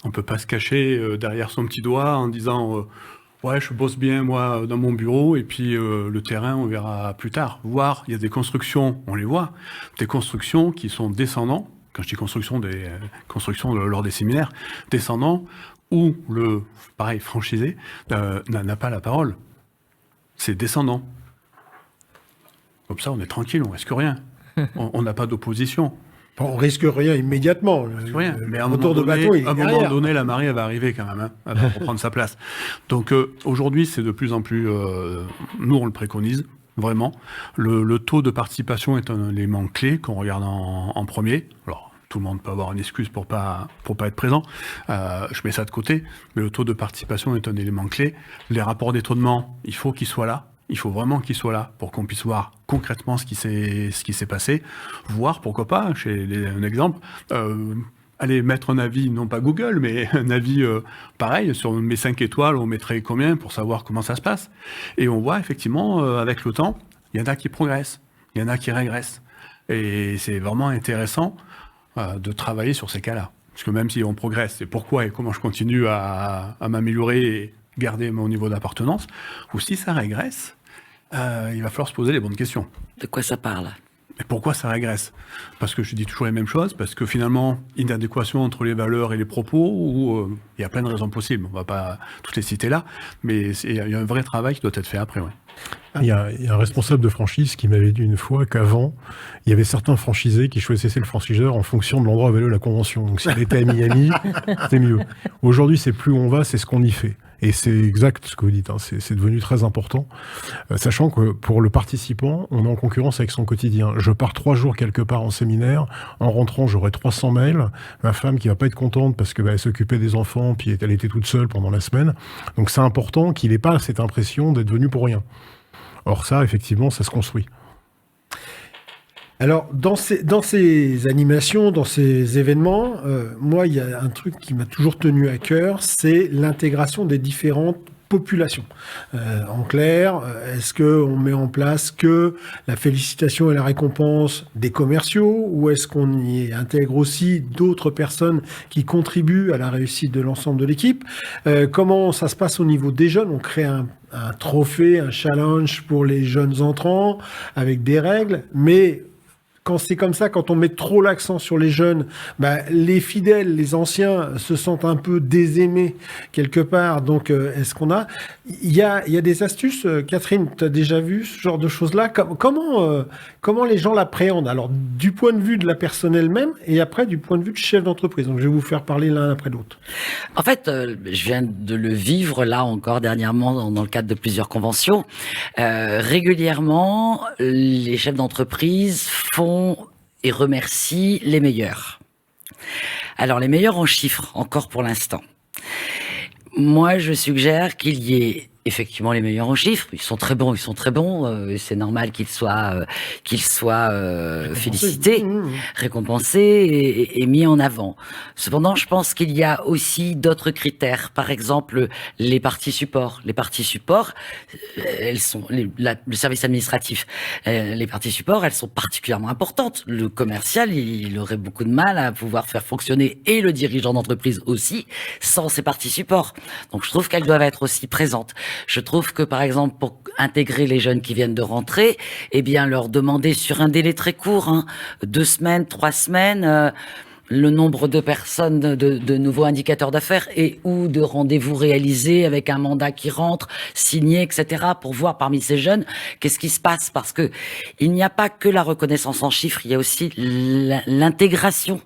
On ne peut pas se cacher derrière son petit doigt en disant ouais, je bosse bien, moi, dans mon bureau, et puis le terrain, on verra plus tard. Voire, il y a des constructions, on les voit, des constructions qui sont descendants. Quand je dis construction, des constructions lors des séminaires, descendants, où le, pareil, franchisé n'a pas la parole. C'est descendant. Comme ça, on est tranquille, on risque rien. On n'a pas d'opposition. Bon, on risque rien immédiatement. Rien. Mais à un retour moment de donné, bateau, il est à un moment derrière. donné, la marée, elle va arriver quand même. Elle va reprendre sa place. Donc aujourd'hui, c'est de plus en plus... nous, on le préconise, vraiment. Le taux de participation est un élément clé qu'on regarde en premier. Alors, tout le monde peut avoir une excuse pour pas être présent. Je mets ça de côté. Mais le taux de participation est un élément clé. Les rapports d'étonnement, il faut qu'ils soient là. Il faut vraiment qu'ils soient là pour qu'on puisse voir concrètement ce qui s'est passé. Voir, pourquoi pas, un exemple, aller mettre un avis, non pas Google, mais un avis pareil, sur mes 5 étoiles, on mettrait combien pour savoir comment ça se passe. Et on voit effectivement, avec le temps, il y en a qui progressent, il y en a qui régressent. Et c'est vraiment intéressant de travailler sur ces cas-là. Parce que même si on progresse, c'est pourquoi et comment je continue à m'améliorer et garder mon niveau d'appartenance, ou si ça régresse, il va falloir se poser les bonnes questions. De quoi ça parle? Mais pourquoi ça régresse? Parce que je dis toujours les mêmes choses, parce que finalement, inadéquation entre les valeurs et les propos, ou il y a plein de raisons possibles. On ne va pas toutes les citer là, mais il y a un vrai travail qui doit être fait après. Ouais. Il y a un responsable de franchise qui m'avait dit une fois qu'avant, il y avait certains franchisés qui choisissaient le franchiseur en fonction de l'endroit où avait lieu la convention. Donc s'il était à Miami, c'était mieux. Aujourd'hui, c'est plus où on va, c'est ce qu'on y fait. Et c'est exact ce que vous dites, hein. C'est devenu très important, sachant que pour le participant, on est en concurrence avec son quotidien. Je pars 3 jours quelque part en séminaire, en rentrant j'aurai 300 mails, ma femme qui va pas être contente parce que elle s'occupait des enfants, puis elle était toute seule pendant la semaine. Donc c'est important qu'il n'ait pas cette impression d'être venu pour rien. Or ça, effectivement, ça se construit. Alors, dans ces animations, dans ces événements, moi, il y a un truc qui m'a toujours tenu à cœur, c'est l'intégration des différentes populations. En clair, est-ce qu'on met en place que la félicitation et la récompense des commerciaux, ou est-ce qu'on y intègre aussi d'autres personnes qui contribuent à la réussite de l'ensemble de l'équipe? Comment ça se passe au niveau des jeunes? On crée un trophée, un challenge pour les jeunes entrants, avec des règles, mais quand c'est comme ça, quand on met trop l'accent sur les jeunes, les fidèles, les anciens se sentent un peu désaimés quelque part. Donc, est-ce qu'on a... Il y a des astuces, Catherine, tu as déjà vu ce genre de choses-là? Comment les gens l'appréhendent? Alors, du point de vue de la personne elle-même et après du point de vue de chef d'entreprise. Donc, je vais vous faire parler l'un après l'autre. En fait, je viens de le vivre là encore dernièrement dans le cadre de plusieurs conventions. Régulièrement, les chefs d'entreprise font et remercient les meilleurs. Alors, les meilleurs en chiffres, encore pour l'instant. Moi, je suggère qu'il y ait effectivement les meilleurs en chiffres. Ils sont très bons. C'est normal qu'ils soient félicités, récompensés et mis en avant. Cependant, je pense qu'il y a aussi d'autres critères. Par exemple, les parties support. Les parties support, elles sont le service administratif. Les parties support, elles sont particulièrement importantes. Le commercial, il aurait beaucoup de mal à pouvoir faire fonctionner et le dirigeant d'entreprise aussi sans ces parties support. Donc, je trouve qu'elles doivent être aussi présentes. Je trouve que, par exemple, pour intégrer les jeunes qui viennent de rentrer, eh bien, leur demander sur un délai très court, 2 semaines, 3 semaines, le nombre de personnes, de nouveaux indicateurs d'affaires et ou de rendez-vous réalisés avec un mandat qui rentre, signé, etc., pour voir parmi ces jeunes qu'est-ce qui se passe. Parce que il n'y a pas que la reconnaissance en chiffres, il y a aussi l'intégration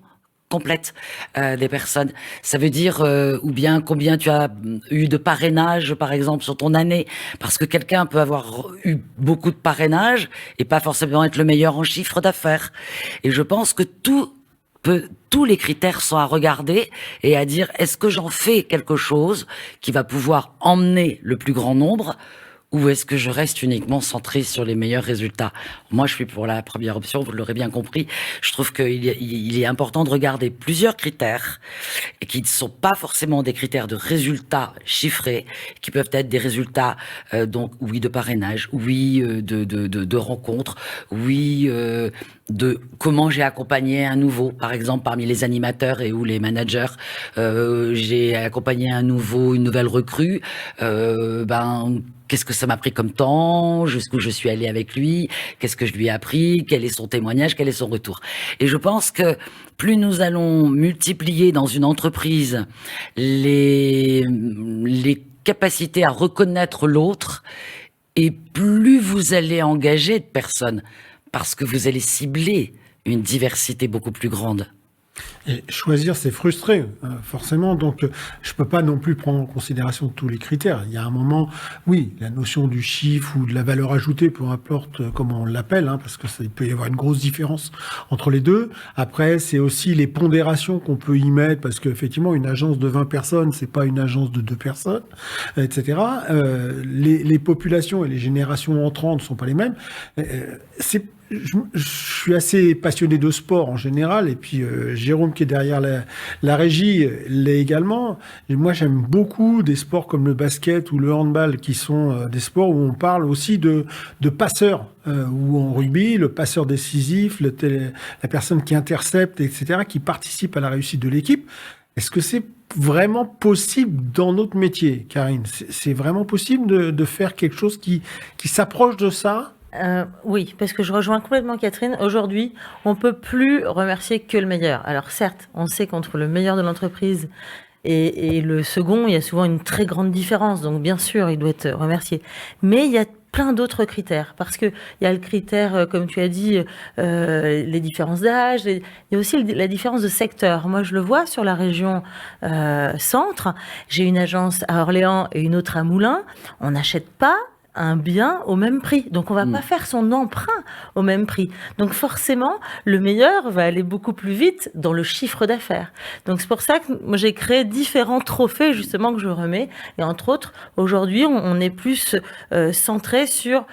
complète des personnes. Ça veut dire ou bien combien tu as eu de parrainage, par exemple, sur ton année. Parce que quelqu'un peut avoir eu beaucoup de parrainage et pas forcément être le meilleur en chiffre d'affaires. Et je pense que tous les critères sont à regarder et à dire est-ce que j'en fais quelque chose qui va pouvoir emmener le plus grand nombre ou est-ce que je reste uniquement centré sur les meilleurs résultats? Moi, je suis pour la première option, vous l'aurez bien compris. Je trouve qu'il est important de regarder plusieurs critères et qui ne sont pas forcément des critères de résultats chiffrés, qui peuvent être des résultats, donc, oui, de parrainage, oui, de rencontres, oui, de comment j'ai accompagné un nouveau, par exemple, parmi les animateurs et ou les managers, j'ai accompagné une nouvelle recrue, qu'est-ce que ça m'a pris comme temps? Jusqu'où je suis allé avec lui? Qu'est-ce que je lui ai appris? Quel est son témoignage? Quel est son retour? Et je pense que plus nous allons multiplier dans une entreprise les capacités à reconnaître l'autre, et plus vous allez engager de personnes, parce que vous allez cibler une diversité beaucoup plus grande. Et choisir, c'est frustré, forcément. Donc, je peux pas non plus prendre en considération tous les critères. Il y a un moment, oui, la notion du chiffre ou de la valeur ajoutée, peu importe comment on l'appelle, parce que il peut y avoir une grosse différence entre les deux. Après, c'est aussi les pondérations qu'on peut y mettre, parce qu'effectivement, une agence de 20 personnes, c'est pas une agence de 2 personnes, etc. Les populations et les générations entrantes ne sont pas les mêmes. Je suis assez passionné de sport en général, et puis Jérôme qui est derrière la régie l'est également. Et moi, j'aime beaucoup des sports comme le basket ou le handball, qui sont des sports où on parle aussi de passeurs, ou en rugby, le passeur décisif, la personne qui intercepte, etc., qui participe à la réussite de l'équipe. Est-ce que c'est vraiment possible dans notre métier, Karine? C'est vraiment possible de faire quelque chose qui s'approche de ça? Oui, parce que je rejoins complètement Catherine. Aujourd'hui, on peut plus remercier que le meilleur. Alors certes, on sait qu'entre le meilleur de l'entreprise et le second, il y a souvent une très grande différence. Donc bien sûr, il doit être remercié. Mais il y a plein d'autres critères, parce que il y a le critère, comme tu as dit, les différences d'âge. Il y a aussi la différence de secteur. Moi, je le vois sur la région centre. J'ai une agence à Orléans et une autre à Moulins. On n'achète pas un bien au même prix. Donc, on va pas faire son emprunt au même prix. Donc, forcément, le meilleur va aller beaucoup plus vite dans le chiffre d'affaires. Donc, c'est pour ça que moi, j'ai créé différents trophées, justement, que je remets. Et entre autres, aujourd'hui, on est plus centré sur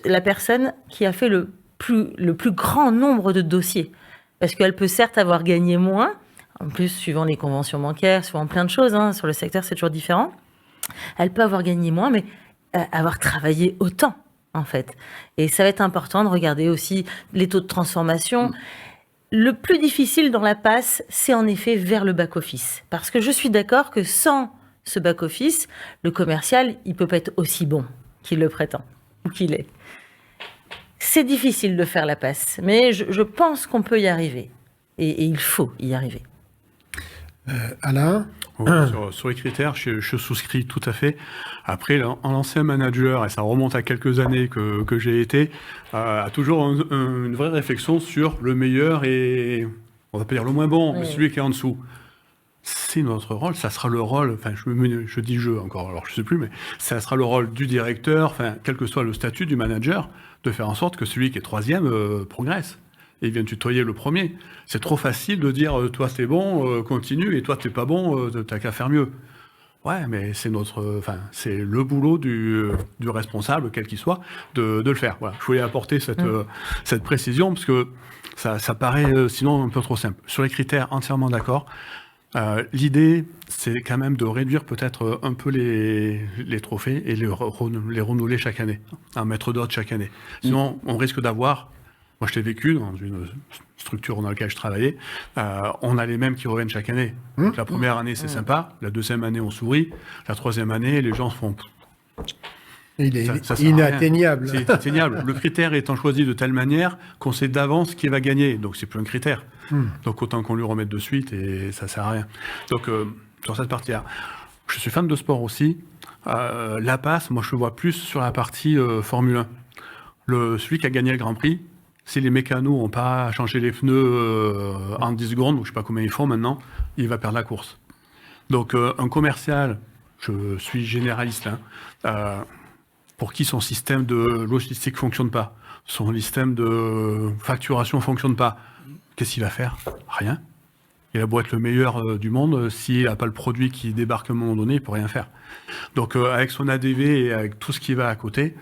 la personne qui a fait le plus grand nombre de dossiers. Parce qu'elle peut certes avoir gagné moins, en plus, suivant les conventions bancaires, suivant plein de choses, sur le secteur, c'est toujours différent. Elle peut avoir gagné moins, mais avoir travaillé autant, en fait. Et ça va être important de regarder aussi les taux de transformation. Le plus difficile dans la passe, c'est en effet vers le back-office. Parce que je suis d'accord que sans ce back-office, le commercial, il peut pas être aussi bon qu'il le prétend, ou qu'il est. c'est difficile de faire la passe, mais je pense qu'on peut y arriver. Et il faut y arriver. Alain? Sur les critères, je souscris tout à fait. Après, en ancien manager, et ça remonte à quelques années que j'ai été, a toujours une vraie réflexion sur le meilleur et, on va pas dire le moins bon, mais celui qui est en dessous. C'est notre rôle, ça sera le rôle, enfin je dis jeu encore, alors je sais plus, mais ça sera le rôle du directeur, enfin quel que soit le statut du manager, de faire en sorte que celui qui est troisième progresse. Et il vient tutoyer le premier. C'est trop facile de dire toi c'est bon, continue, et toi t'es pas bon, t'as qu'à faire mieux. Ouais, mais c'est c'est le boulot du responsable, quel qu'il soit, de le faire. Voilà. Je voulais apporter cette précision parce que ça paraît sinon un peu trop simple. Sur les critères, entièrement d'accord. L'idée, c'est quand même de réduire peut-être un peu les trophées et les renouveler chaque année, en mettre d'autres chaque année. Sinon, on risque d'avoir. Moi, je l'ai vécu dans une structure dans laquelle je travaillais. On a les mêmes qui reviennent chaque année. Donc, la première année, c'est sympa. La deuxième année, on sourit. La troisième année, les gens se font... Il est ça sert à inatteignable. rien. C'est inatteignable. Le critère étant choisi de telle manière qu'on sait d'avance qui va gagner. Donc, c'est plus un critère. Donc, autant qu'on lui remette de suite et ça sert à rien. Donc, sur cette partie-là, je suis fan de sport aussi. La passe, moi, je le vois plus sur la partie Formule 1. Celui qui a gagné le Grand Prix, si les mécanos n'ont pas changé les pneus en 10 secondes, ou je ne sais pas combien ils font maintenant, il va perdre la course. Donc un commercial, je suis généraliste, pour qui son système de logistique ne fonctionne pas, son système de facturation ne fonctionne pas, qu'est-ce qu'il va faire? Rien. Il a beau être le meilleur du monde, s'il n'a pas le produit qui débarque à un moment donné, il ne peut rien faire. Donc avec son ADV et avec tout ce qui va à côté,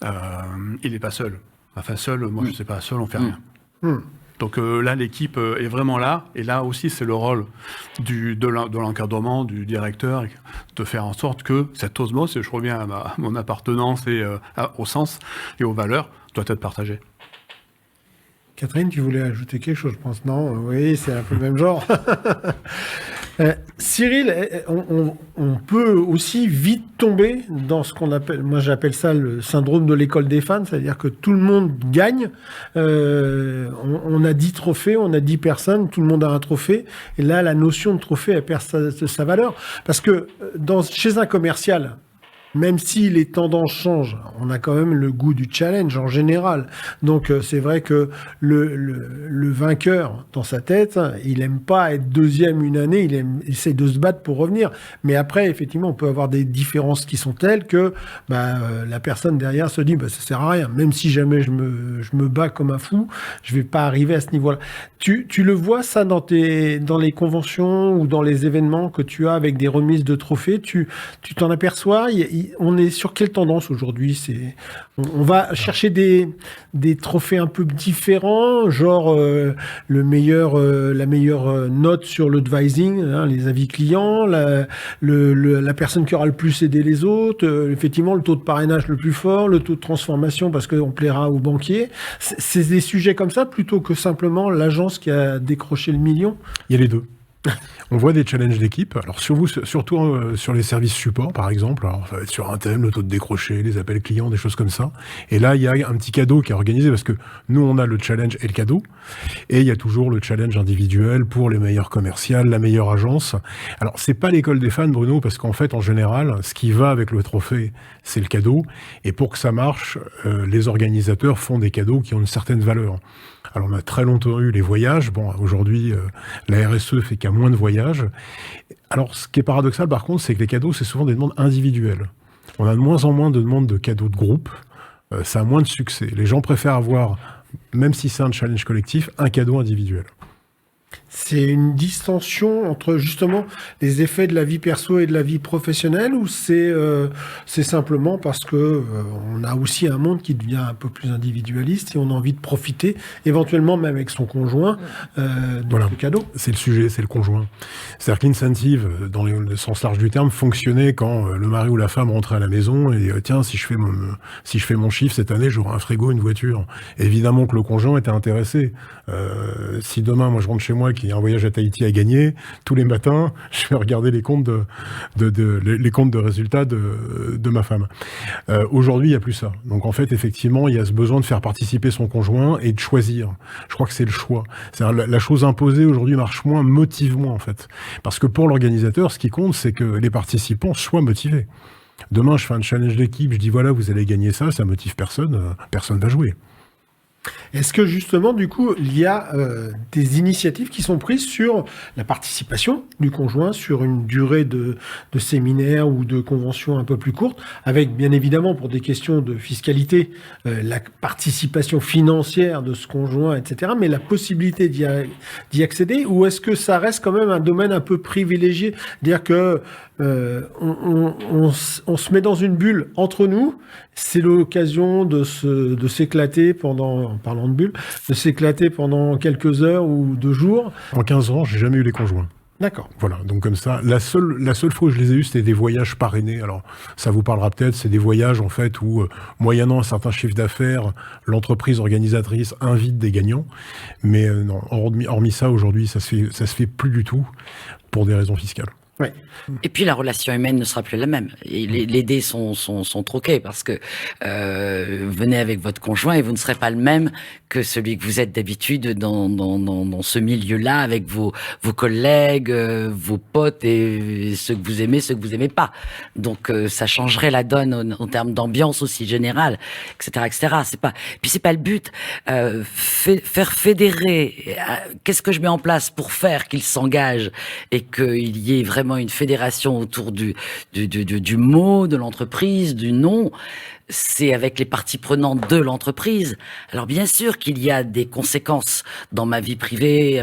il n'est pas seul. Enfin, seul, moi je ne sais pas, seul on fait rien. Donc là, l'équipe est vraiment là, et là aussi c'est le rôle de l'encadrement, du directeur, de faire en sorte que cette osmose, et je reviens à mon appartenance et au sens et aux valeurs, doit être partagée. Catherine, tu voulais ajouter quelque chose, je pense. Non, oui, c'est un peu le même genre. Cyril, on peut aussi vite tomber dans ce qu'on appelle, moi j'appelle ça le syndrome de l'école des fans, c'est-à-dire que tout le monde gagne. On a 10 trophées, on a 10 personnes, tout le monde a un trophée. Et là, la notion de trophée, elle perd sa valeur. Parce que chez un commercial, même si les tendances changent, on a quand même le goût du challenge en général. Donc c'est vrai que le vainqueur, dans sa tête, il aime pas être deuxième une année, il essaie de se battre pour revenir. Mais après, effectivement, on peut avoir des différences qui sont telles que la personne derrière se dit ça sert à rien. Même si jamais je me bats comme un fou, je vais pas arriver à ce niveau-là. Tu le vois ça dans les conventions ou dans les événements que tu as avec des remises de trophées, tu t'en aperçois? On est sur quelle tendance aujourd'hui? On va chercher des trophées un peu différents, genre la meilleure note sur l'advising, les avis clients, la personne qui aura le plus aidé les autres, effectivement le taux de parrainage le plus fort, le taux de transformation parce qu'on plaira aux banquiers. C'est des sujets comme ça plutôt que simplement l'agence qui a décroché le million? Il y a les deux. On voit des challenges d'équipe, alors surtout sur les services support par exemple, alors, ça va être sur un thème, le taux de décroché, les appels clients, des choses comme ça. Et là, il y a un petit cadeau qui est organisé parce que nous, on a le challenge et le cadeau. Et il y a toujours le challenge individuel pour les meilleurs commerciales, la meilleure agence. Alors, c'est pas l'école des fans, Bruno, parce qu'en fait, en général, ce qui va avec le trophée, c'est le cadeau. Et pour que ça marche, les organisateurs font des cadeaux qui ont une certaine valeur. Alors, on a très longtemps eu les voyages. Bon, aujourd'hui, la RSE fait qu'il y a moins de voyages. Alors, ce qui est paradoxal, par contre, c'est que les cadeaux, c'est souvent des demandes individuelles. On a de moins en moins de demandes de cadeaux de groupe. Ça a moins de succès. Les gens préfèrent avoir, même si c'est un challenge collectif, un cadeau individuel. C'est une distension entre justement les effets de la vie perso et de la vie professionnelle, ou c'est simplement parce que on a aussi un monde qui devient un peu plus individualiste et on a envie de profiter, éventuellement même avec son conjoint, du cadeau. C'est le sujet, c'est le conjoint. C'est-à-dire que l'incentive, dans le sens large du terme, fonctionnait quand le mari ou la femme rentrait à la maison et tiens, si je fais mon chiffre cette année, j'aurai un frigo, une voiture. Évidemment que le conjoint était intéressé. Si demain, moi, je rentre chez moi, qu'il s'il y a un voyage à Tahiti à gagner, tous les matins, je vais regarder les comptes les comptes de résultats de ma femme. Aujourd'hui, il n'y a plus ça. Donc en fait, effectivement, il y a ce besoin de faire participer son conjoint et de choisir. Je crois que c'est le choix. C'est-à-dire, la chose imposée aujourd'hui marche moins, motive moins en fait. Parce que pour l'organisateur, ce qui compte, c'est que les participants soient motivés. Demain, je fais un challenge d'équipe, je dis voilà, vous allez gagner ça motive personne, personne va jouer. Est-ce que justement, du coup, il y a des initiatives qui sont prises sur la participation du conjoint sur une durée de séminaire ou de convention un peu plus courte, avec bien évidemment pour des questions de fiscalité, la participation financière de ce conjoint, etc., mais la possibilité d'y accéder, ou est-ce que ça reste quand même un domaine un peu privilégié, dire que on se met dans une bulle entre nous, c'est l'occasion de s'éclater en parlant de bulle, de s'éclater pendant quelques heures ou 2 jours. En 15 ans, j'ai jamais eu les conjoints. D'accord. Voilà, donc comme ça, la seule fois où je les ai eus, c'était des voyages parrainés. Alors, ça vous parlera peut-être, c'est des voyages en fait où, moyennant un certain chiffre d'affaires, l'entreprise organisatrice invite des gagnants. Mais non, hormis ça, aujourd'hui, ça se fait plus du tout pour des raisons fiscales. Ouais. Et puis la relation humaine ne sera plus la même. Et les dés sont troqués parce que venez avec votre conjoint et vous ne serez pas le même que celui que vous êtes d'habitude dans ce milieu-là avec vos collègues, vos potes et ceux que vous aimez, ceux que vous aimez pas. Donc ça changerait la donne en termes d'ambiance aussi générale, etc., etc. C'est pas le but. Faire fédérer. Qu'est-ce que je mets en place pour faire qu'il s'engage et qu'il y ait vraiment une fédération autour du mot, de l'entreprise, du nom, c'est avec les parties prenantes de l'entreprise. Alors bien sûr qu'il y a des conséquences dans ma vie privée,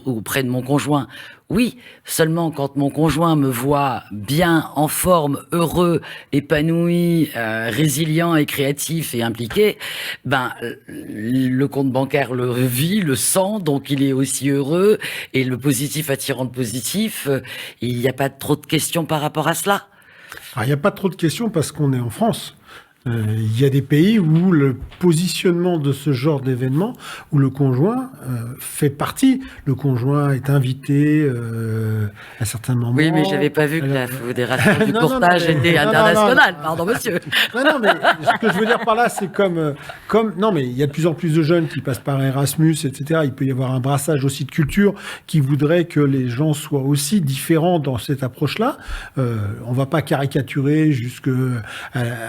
auprès de mon conjoint. Oui, seulement quand mon conjoint me voit bien, en forme, heureux, épanoui, résilient et créatif et impliqué, le compte bancaire le vit, le sent, donc il est aussi heureux, et le positif attirant le positif, il n'y a pas trop de questions par rapport à cela. Alors, il n'y a pas trop de questions parce qu'on est en France. Il y a des pays où le positionnement de ce genre d'événement, où le conjoint fait partie, le conjoint est invité à certains moments. Oui, mais j'avais pas vu que la fédération du courtage était internationale. Pardon, monsieur. Non, mais ce que je veux dire par là, c'est non, mais il y a de plus en plus de jeunes qui passent par Erasmus, etc. Il peut y avoir un brassage aussi de culture qui voudrait que les gens soient aussi différents dans cette approche-là. On va pas caricaturer jusqu'à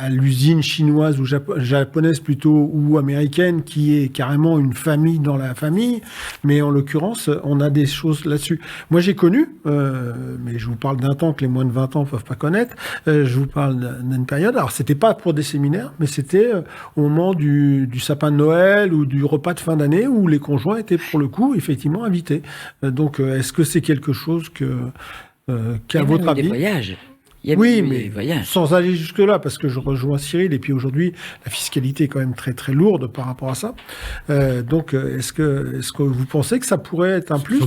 l'usine chinoise ou japonaise plutôt, ou américaine, qui est carrément une famille dans la famille, mais en l'occurrence, on a des choses là-dessus. Moi, j'ai connu, mais je vous parle d'un temps que les moins de 20 ans ne peuvent pas connaître, je vous parle d'une période, alors c'était pas pour des séminaires, mais c'était au moment du sapin de Noël ou du repas de fin d'année, où les conjoints étaient pour le coup, effectivement, invités. Donc, est-ce que c'est quelque chose qu'à votre avis... Des voyages. Oui, mais sans aller jusque-là, parce que je rejoins Cyril, et puis aujourd'hui, la fiscalité est quand même très très lourde par rapport à ça. Donc, est-ce que vous pensez que ça pourrait être un plus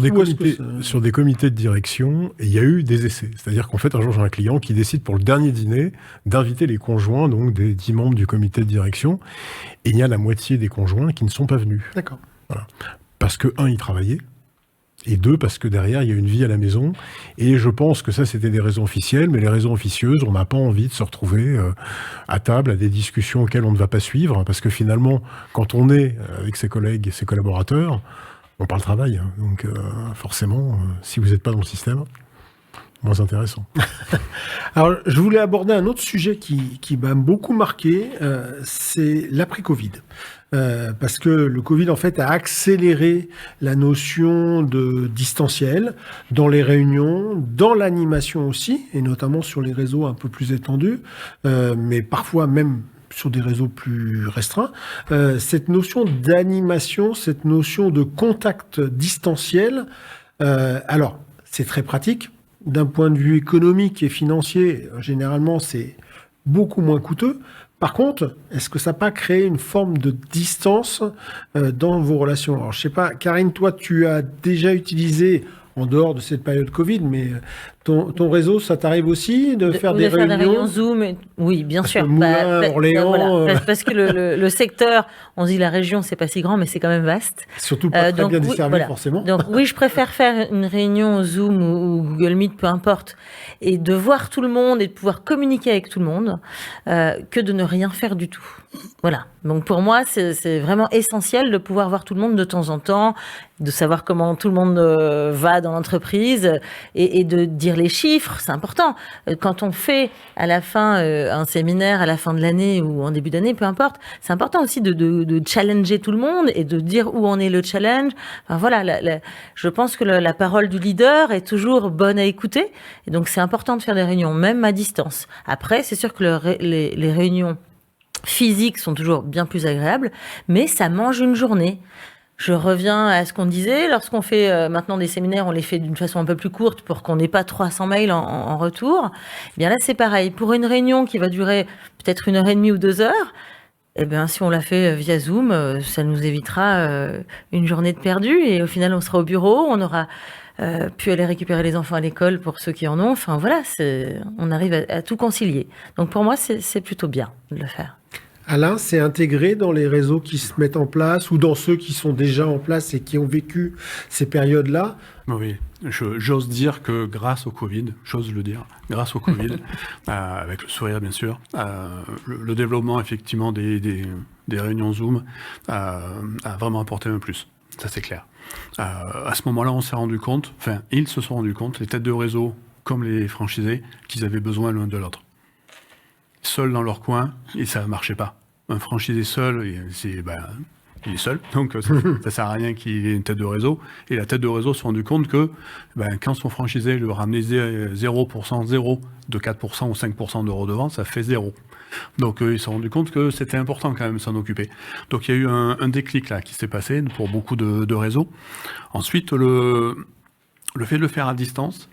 sur des comités de direction, il y a eu des essais. C'est-à-dire qu'en fait, un jour, j'ai un client qui décide pour le dernier dîner d'inviter les conjoints, donc des 10 membres du comité de direction, et il y a la moitié des conjoints qui ne sont pas venus. D'accord. Voilà. Parce que, un, ils travaillaient, et 2, parce que derrière, il y a une vie à la maison. Et je pense que ça, c'était des raisons officielles, mais les raisons officieuses, on n'a pas envie de se retrouver à table, à des discussions auxquelles on ne va pas suivre, parce que finalement, quand on est avec ses collègues et ses collaborateurs, on parle travail. Donc forcément, si vous n'êtes pas dans le système, moins intéressant. Alors, je voulais aborder un autre sujet qui m'a beaucoup marqué, c'est l'après-Covid. Parce que le Covid, en fait, a accéléré la notion de distanciel dans les réunions, dans l'animation aussi, et notamment sur les réseaux un peu plus étendus, mais parfois même sur des réseaux plus restreints. Cette notion d'animation, cette notion de contact distanciel, alors, c'est très pratique. D'un point de vue économique et financier, généralement, c'est beaucoup moins coûteux. Par contre, est-ce que ça n'a pas créé une forme de distance dans vos relations? Alors, je sais pas, Karine, toi, tu as déjà utilisé, en dehors de cette période Covid, mais Ton réseau, ça t'arrive aussi de faire des réunions Zoom Oui, bien sûr. Moulins, Orléans... Parce que le secteur, on se dit la région, c'est pas si grand, mais c'est quand même vaste. Surtout pas très bien desservi, forcément. Donc oui, je préfère faire une réunion Zoom ou Google Meet, peu importe, et de voir tout le monde et de pouvoir communiquer avec tout le monde, que de ne rien faire du tout. Voilà. Donc pour moi, c'est vraiment essentiel de pouvoir voir tout le monde de temps en temps, de savoir comment tout le monde va dans l'entreprise et de dire les chiffres, c'est important. Quand on fait à la fin un séminaire à la fin de l'année ou en début d'année, peu importe, c'est important aussi de challenger tout le monde et de dire où en est le challenge. Enfin, voilà, je pense que la parole du leader est toujours bonne à écouter et donc c'est important de faire des réunions, même à distance. Après, c'est sûr que les réunions physiques sont toujours bien plus agréables, mais ça mange une journée. Je reviens à ce qu'on disait, lorsqu'on fait maintenant des séminaires, on les fait d'une façon un peu plus courte pour qu'on n'ait pas 300 mails en retour. Eh bien là, c'est pareil. Pour une réunion qui va durer peut-être 1h30 ou 2 heures, eh bien, si on l'a fait via Zoom, ça nous évitera une journée de perdu et au final, on sera au bureau, on aura pu aller récupérer les enfants à l'école pour ceux qui en ont. Enfin voilà, on arrive à tout concilier. Donc pour moi, c'est plutôt bien de le faire. Alain, c'est intégré dans les réseaux qui se mettent en place ou dans ceux qui sont déjà en place et qui ont vécu ces périodes-là? Oui, j'ose dire que grâce au Covid, grâce au Covid, avec le sourire bien sûr, le développement effectivement des réunions Zoom a vraiment apporté un plus. Ça c'est clair. À ce moment-là, on s'est rendu compte, ils se sont rendus compte, les têtes de réseau comme les franchisés, qu'ils avaient besoin l'un de l'autre. Seuls dans leur coin, et ça ne marchait pas. Un franchisé seul, il est seul, donc ça sert à rien qu'il ait une tête de réseau. Et la tête de réseau s'est rendu compte que quand son franchisé lui ramenait 0%, de 4% ou 5% de redevance, ça fait 0. Donc ils se sont rendu compte que c'était important quand même de s'en occuper. Donc il y a eu un déclic là qui s'est passé pour beaucoup de réseaux. Ensuite, le fait de le faire à distance,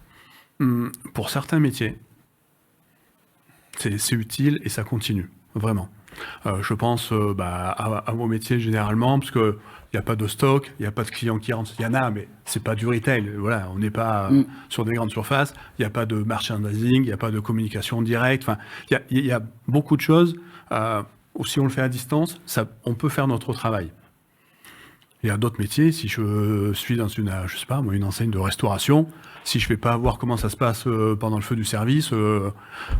pour certains métiers, c'est utile et ça continue, vraiment. Je pense à vos métiers généralement, parce qu'il n'y a pas de stock, il n'y a pas de clients qui rentrent. Il y en a, mais c'est pas du retail. Voilà, on n'est pas sur des grandes surfaces. Il n'y a pas de merchandising, il n'y a pas de communication directe. Enfin, il y a beaucoup de choses. Si on le fait à distance, on peut faire notre travail. Il y a d'autres métiers. Si je suis dans une enseigne de restauration, si je ne vais pas voir comment ça se passe pendant le feu du service,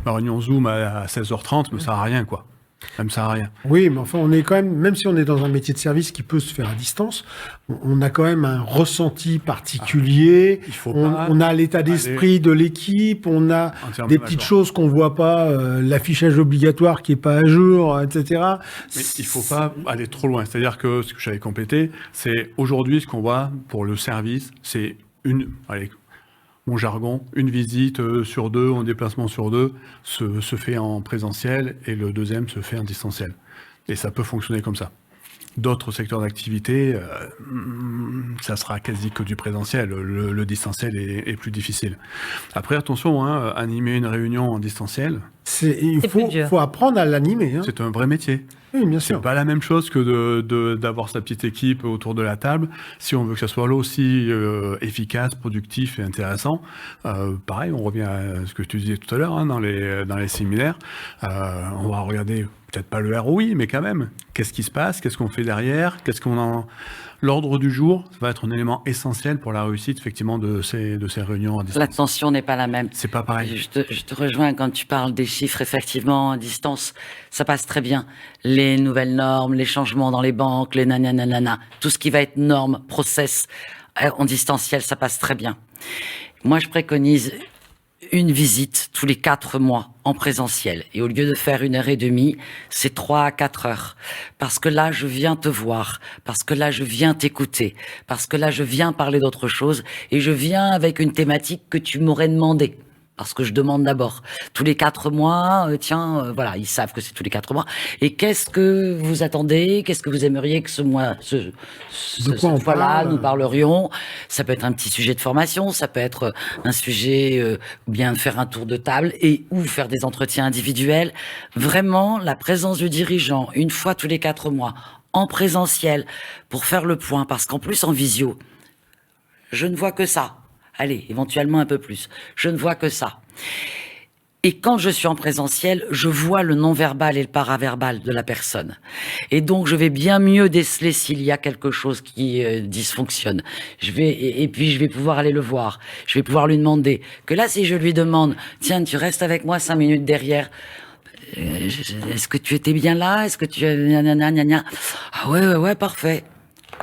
ma réunion Zoom à 16h30 ne me sert à rien, quoi. Ça me sert à rien. Oui, mais enfin, on est quand même si on est dans un métier de service qui peut se faire à distance, on a quand même un ressenti particulier. On a l'état d'esprit de l'équipe, on a des petites choses qu'on voit pas, l'affichage obligatoire qui est pas à jour, etc. Mais il faut pas aller trop loin. C'est-à-dire que ce que j'avais complété, c'est aujourd'hui ce qu'on voit pour le service, c'est mon jargon, une visite sur 2, un déplacement sur 2 se fait en présentiel et le deuxième se fait en distanciel. Et ça peut fonctionner comme ça. D'autres secteurs d'activité, ça sera quasi que du présentiel. Le distanciel est plus difficile. Après, attention, animer une réunion en distanciel, il faut apprendre à l'animer. C'est un vrai métier. Oui, bien sûr. C'est pas la même chose que d'avoir sa petite équipe autour de la table. Si on veut que ça soit là aussi efficace, productif et intéressant, pareil, on revient à ce que tu disais tout à l'heure dans les séminaires. On va regarder peut-être pas le ROI, mais quand même, qu'est-ce qui se passe, qu'est-ce qu'on fait derrière, l'ordre du jour, ça va être un élément essentiel pour la réussite effectivement de ces réunions à distance. L'attention n'est pas la même. C'est pas pareil. Je te rejoins quand tu parles des chiffres, effectivement, à distance, ça passe très bien. Les nouvelles normes, les changements dans les banques, les nanana, tout ce qui va être normes, process, en distanciel, ça passe très bien. Moi, je préconise une visite tous les 4 mois en présentiel. Et au lieu de faire 1h30, c'est 3 à 4 heures. Parce que là, je viens te voir. Parce que là, je viens t'écouter. Parce que là, je viens parler d'autre chose. Et je viens avec une thématique que tu m'aurais demandé. Parce que je demande d'abord. Tous les 4 mois, voilà, ils savent que c'est tous les 4 mois. Et qu'est-ce que vous attendez? Qu'est-ce que vous aimeriez que cette fois-là, nous parlerions? Ça peut être un petit sujet de formation, ça peut être un sujet, ou bien faire un tour de table ou faire des entretiens individuels. Vraiment, la présence du dirigeant, une fois tous les 4 mois, en présentiel, pour faire le point. Parce qu'en plus, en visio, je ne vois que ça. Allez, éventuellement un peu plus. Je ne vois que ça. Et quand je suis en présentiel, je vois le non-verbal et le paraverbal de la personne. Et donc, je vais bien mieux déceler s'il y a quelque chose qui dysfonctionne. Et puis, je vais pouvoir aller le voir. Je vais pouvoir lui demander. Que là, si je lui demande, tiens, tu restes avec moi 5 minutes derrière. Est-ce que tu étais bien là? Est-ce que tu... Ah ouais, parfait.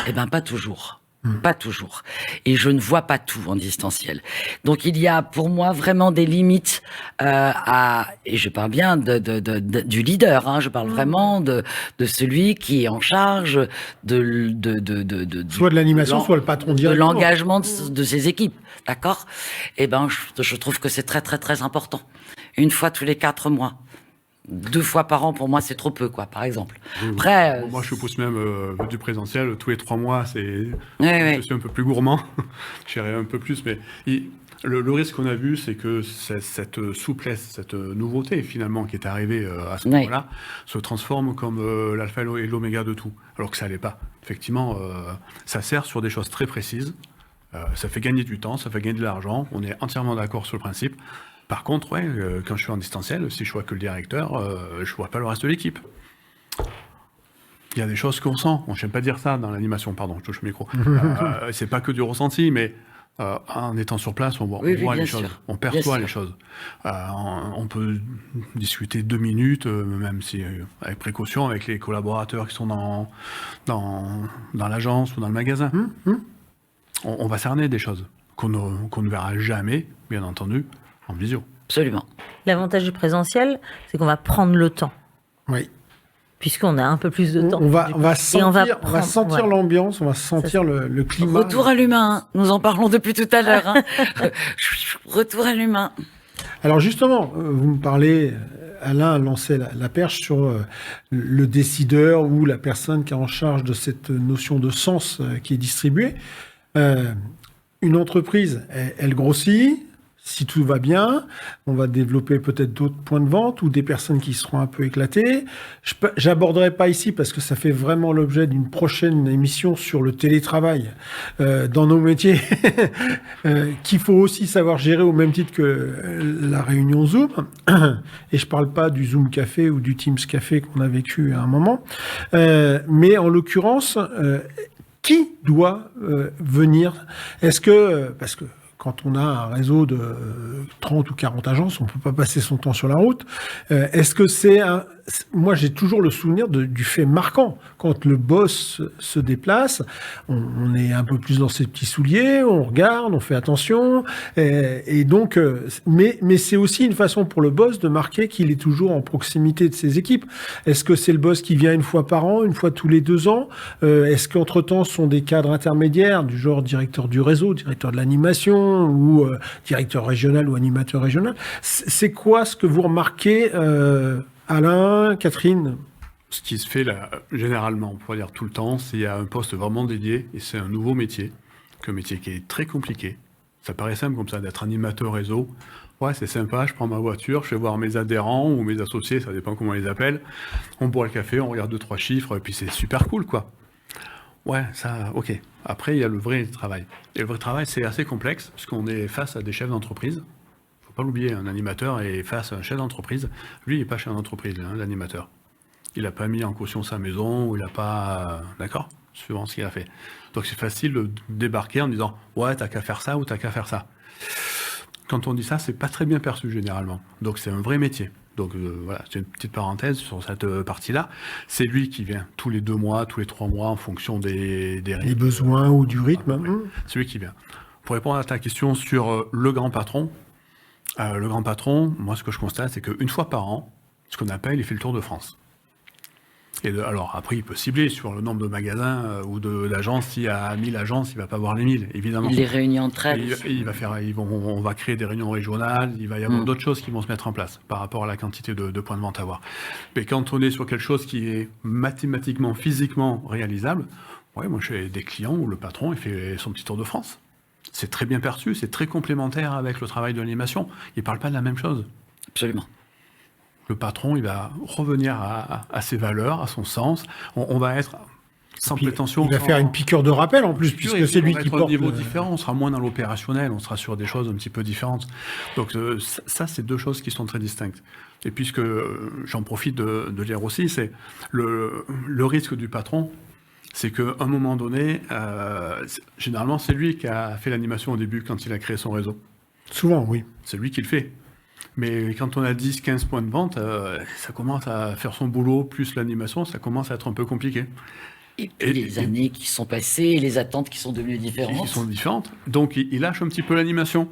Eh ben, pas toujours. Pas toujours. Et je ne vois pas tout en distanciel. Donc il y a pour moi vraiment des limites et je parle bien du leader, hein, je parle vraiment de celui qui est en charge soit de l'animation, soit le patron de directement. l'engagement de ses équipes. D'accord? Eh ben, je trouve que c'est très, très, très important. Une fois tous les 4 mois. 2 fois par an, pour moi, c'est trop peu, quoi, par exemple. Après, Moi, je pousse même du présentiel. Tous les 3 mois, je suis un peu plus gourmand. J'irai un peu plus, mais le risque qu'on a vu, c'est que cette souplesse, cette nouveauté, finalement, qui est arrivée à ce moment-là, se transforme comme l'alpha et l'oméga de tout, alors que ça l'est pas. Effectivement, ça sert sur des choses très précises. Ça fait gagner du temps, ça fait gagner de l'argent. On est entièrement d'accord sur le principe. Par contre, quand je suis en distanciel, si je vois que le directeur, je vois pas le reste de l'équipe. Il y a des choses qu'on sent. On n'aime pas dire ça dans l'animation, pardon, je touche le micro. C'est pas que du ressenti, mais en étant sur place, on voit les choses, on perçoit les choses. On peut discuter 2 minutes, même si avec précaution, avec les collaborateurs qui sont dans l'agence ou dans le magasin. On va cerner des choses qu'on ne verra jamais, bien entendu, en visio. Absolument. L'avantage du présentiel, c'est qu'on va prendre le temps. Oui. Puisqu'on a un peu plus de temps. On va sentir l'ambiance, on va sentir le climat. Retour à l'humain, nous en parlons depuis tout à l'heure. Hein. Retour à l'humain. Alors justement, vous me parlez, Alain a lancé la perche sur le décideur ou la personne qui est en charge de cette notion de sens qui est distribuée. Une entreprise, elle grossit. Si tout va bien, on va développer peut-être d'autres points de vente ou des personnes qui seront un peu éclatées. J'aborderai pas ici parce que ça fait vraiment l'objet d'une prochaine émission sur le télétravail dans nos métiers qu'il faut aussi savoir gérer au même titre que la réunion Zoom. Et je parle pas du Zoom Café ou du Teams Café qu'on a vécu à un moment. Mais en l'occurrence, qui doit venir? Est-ce que, parce que quand on a un réseau de 30 ou 40 agences, on ne peut pas passer son temps sur la route. Est-ce que c'est un... Moi, j'ai toujours le souvenir du fait marquant. Quand le boss se déplace, on est un peu plus dans ses petits souliers, on regarde, on fait attention. Et donc, mais c'est aussi une façon pour le boss de marquer qu'il est toujours en proximité de ses équipes. Est-ce que c'est le boss qui vient une fois par an, une fois tous les 2 ans? Est-ce qu'entre-temps, ce sont des cadres intermédiaires, du genre directeur du réseau, directeur de l'animation, ou directeur régional ou animateur régional? C'est quoi ce que vous remarquez, Alain, Catherine? Ce qui se fait là, généralement, on pourrait dire tout le temps, c'est qu'il y a un poste vraiment dédié, et c'est un nouveau métier, un métier qui est très compliqué. Ça paraît simple comme ça, d'être animateur réseau. Ouais, c'est sympa, je prends ma voiture, je vais voir mes adhérents ou mes associés, ça dépend comment on les appelle. On boit le café, on regarde 2-3 chiffres, et puis c'est super cool, quoi. Ouais, ça, ok. Après, il y a le vrai travail. Et le vrai travail, c'est assez complexe, puisqu'on est face à des chefs d'entreprise. Faut pas l'oublier, un animateur est face à un chef d'entreprise. Lui, il n'est pas chef d'entreprise, hein, l'animateur. Il n'a pas mis en caution sa maison, ou il n'a pas... D'accord ? Suivant ce qu'il a fait. Donc c'est facile de débarquer en disant « Ouais, t'as qu'à faire ça ou t'as qu'à faire ça ». Quand on dit ça, c'est pas très bien perçu, généralement. Donc c'est un vrai métier. Donc voilà, c'est une petite parenthèse sur cette partie-là. C'est lui qui vient tous les 2 mois, tous les 3 mois, en fonction des Les besoins ou du rythme. C'est lui qui vient. Pour répondre à ta question sur le grand patron, moi, ce que je constate, c'est qu'une fois par an, ce qu'on appelle, il fait le tour de France. Et alors, après, il peut cibler sur le nombre de magasins ou d'agences. S'il y a 1000 agences, il ne va pas voir les 1000, évidemment. Les réunions entre elles. On va créer des réunions régionales, il va y avoir d'autres choses qui vont se mettre en place par rapport à la quantité de points de vente à avoir. Mais quand on est sur quelque chose qui est mathématiquement, physiquement réalisable, ouais, moi, j'ai des clients où le patron, il fait son petit tour de France. C'est très bien perçu, c'est très complémentaire avec le travail de l'animation. Il ne parle pas de la même chose. Absolument. Le patron, il va revenir à ses valeurs, à son sens. On va être... sans Puis, prétention. il va faire une piqûre de rappel en plus, puisque c'est lui qui porte. Un niveau différent, on sera moins dans l'opérationnel, on sera sur des choses un petit peu différentes. Donc ça, c'est deux choses qui sont très distinctes. Et puisque j'en profite de dire aussi, c'est le risque du patron, c'est qu'à un moment donné, généralement, c'est lui qui a fait l'animation au début quand il a créé son réseau. Souvent, oui. C'est lui qui le fait. Mais quand on a 10, 15 points de vente, ça commence à faire son boulot, plus l'animation, ça commence à être un peu compliqué. Et puis les années qui sont passées, les attentes qui sont devenues différentes. Qui sont différentes. Donc, il lâche un petit peu l'animation.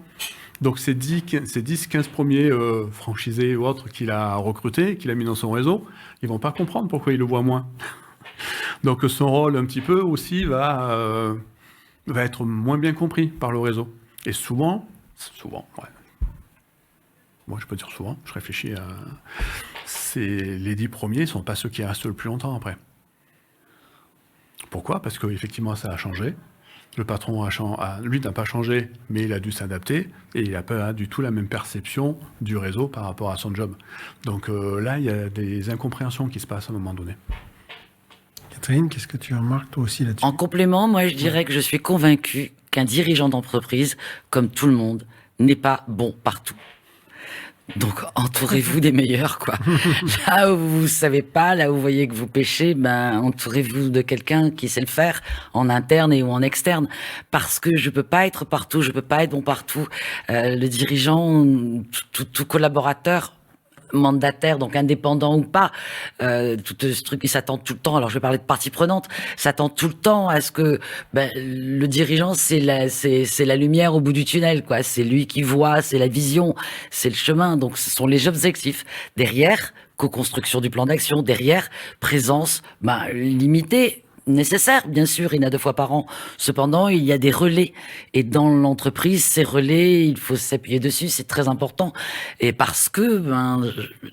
Donc, ces 10-15 premiers franchisés ou autres qu'il a recrutés, qu'il a mis dans son réseau, ils vont pas comprendre pourquoi il le voit moins. Donc, son rôle, un petit peu aussi, va être moins bien compris par le réseau. Et souvent, ouais. Moi, je peux dire souvent, je réfléchis à... Les 10 premiers ne sont pas ceux qui restent le plus longtemps après. Pourquoi ? Parce qu'effectivement, ça a changé. Le patron, lui, n'a pas changé, mais il a dû s'adapter et il n'a pas du tout la même perception du réseau par rapport à son job. Donc là, il y a des incompréhensions qui se passent à un moment donné. Catherine, qu'est-ce que tu remarques toi aussi là-dessus ? En complément, moi, je dirais que je suis convaincu qu'un dirigeant d'entreprise, comme tout le monde, n'est pas bon partout. Donc, entourez-vous des meilleurs, quoi. Là où vous savez pas, là où vous voyez que vous pêchez, entourez-vous de quelqu'un qui sait le faire, en interne et ou en externe. Parce que je peux pas être partout, je peux pas être bon partout. Le dirigeant, tout collaborateur, mandataire, donc indépendant ou pas, tout ce truc, il s'attend tout le temps, alors je vais parler de partie prenante, s'attend tout le temps à ce que le dirigeant, c'est la lumière au bout du tunnel, quoi. C'est lui qui voit, c'est la vision, c'est le chemin. Donc ce sont les objectifs. Derrière, co-construction du plan d'action. Derrière, présence limitée, nécessaire, bien sûr, il y en a 2 fois par an. Cependant, il y a des relais. Et dans l'entreprise, ces relais, il faut s'appuyer dessus, c'est très important. Et parce que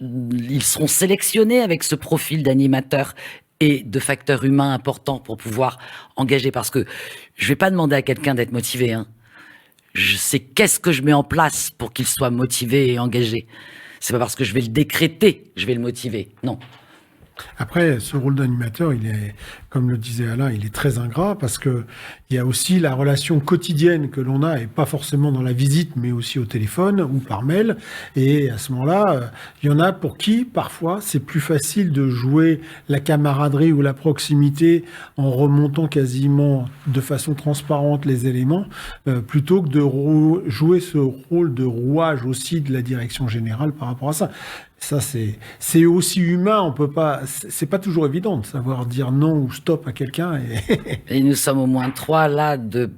ils seront sélectionnés avec ce profil d'animateur et de facteurs humains importants pour pouvoir engager. Parce que je vais pas demander à quelqu'un d'être motivé. Je sais qu'est-ce que je mets en place pour qu'il soit motivé et engagé. C'est pas parce que je vais le décréter, je vais le motiver. Non. Après, ce rôle d'animateur, il est, comme le disait Alain, il est très ingrat parce que il y a aussi la relation quotidienne que l'on a, et pas forcément dans la visite, mais aussi au téléphone ou par mail. Et à ce moment-là, il y en a pour qui, parfois, c'est plus facile de jouer la camaraderie ou la proximité en remontant quasiment de façon transparente les éléments, plutôt que de jouer ce rôle de rouage aussi de la direction générale par rapport à ça. Ça, c'est aussi humain, on peut pas, c'est pas toujours évident de savoir dire non ou stop à quelqu'un. Et nous sommes au moins 3 là de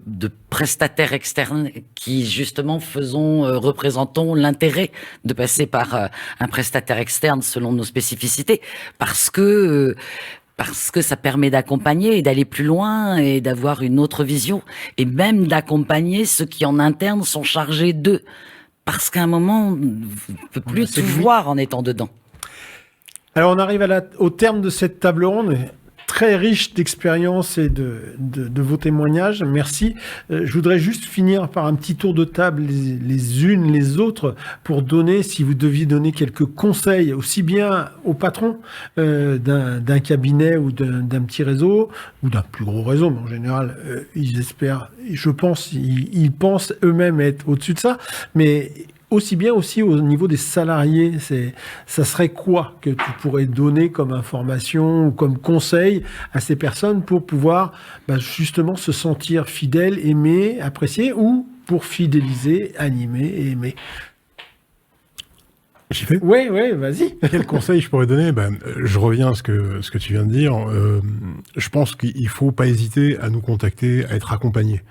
prestataires externes qui justement représentons l'intérêt de passer par un prestataire externe selon nos spécificités, parce que ça permet d'accompagner et d'aller plus loin et d'avoir une autre vision, et même d'accompagner ceux qui en interne sont chargés d'eux. Parce qu'à un moment, on ne peut plus tout voir en étant dedans. Alors, on arrive au terme de cette table ronde, très riche d'expériences et de vos témoignages. Merci. Je voudrais juste finir par un petit tour de table les unes les autres pour donner, si vous deviez donner quelques conseils, aussi bien aux patrons d'un cabinet ou d'un petit réseau ou d'un plus gros réseau, mais en général, ils espèrent, je pense, ils pensent eux-mêmes être au-dessus de ça, mais aussi bien aussi au niveau des salariés, ça serait quoi que tu pourrais donner comme information ou comme conseil à ces personnes pour pouvoir justement se sentir fidèles, aimés, appréciés, ou pour fidéliser, animer et aimer? J'y vais ? Oui, vas-y. Quel conseil je pourrais donner ? Je reviens à ce que tu viens de dire. Je pense qu'il faut pas hésiter à nous contacter, à être accompagné.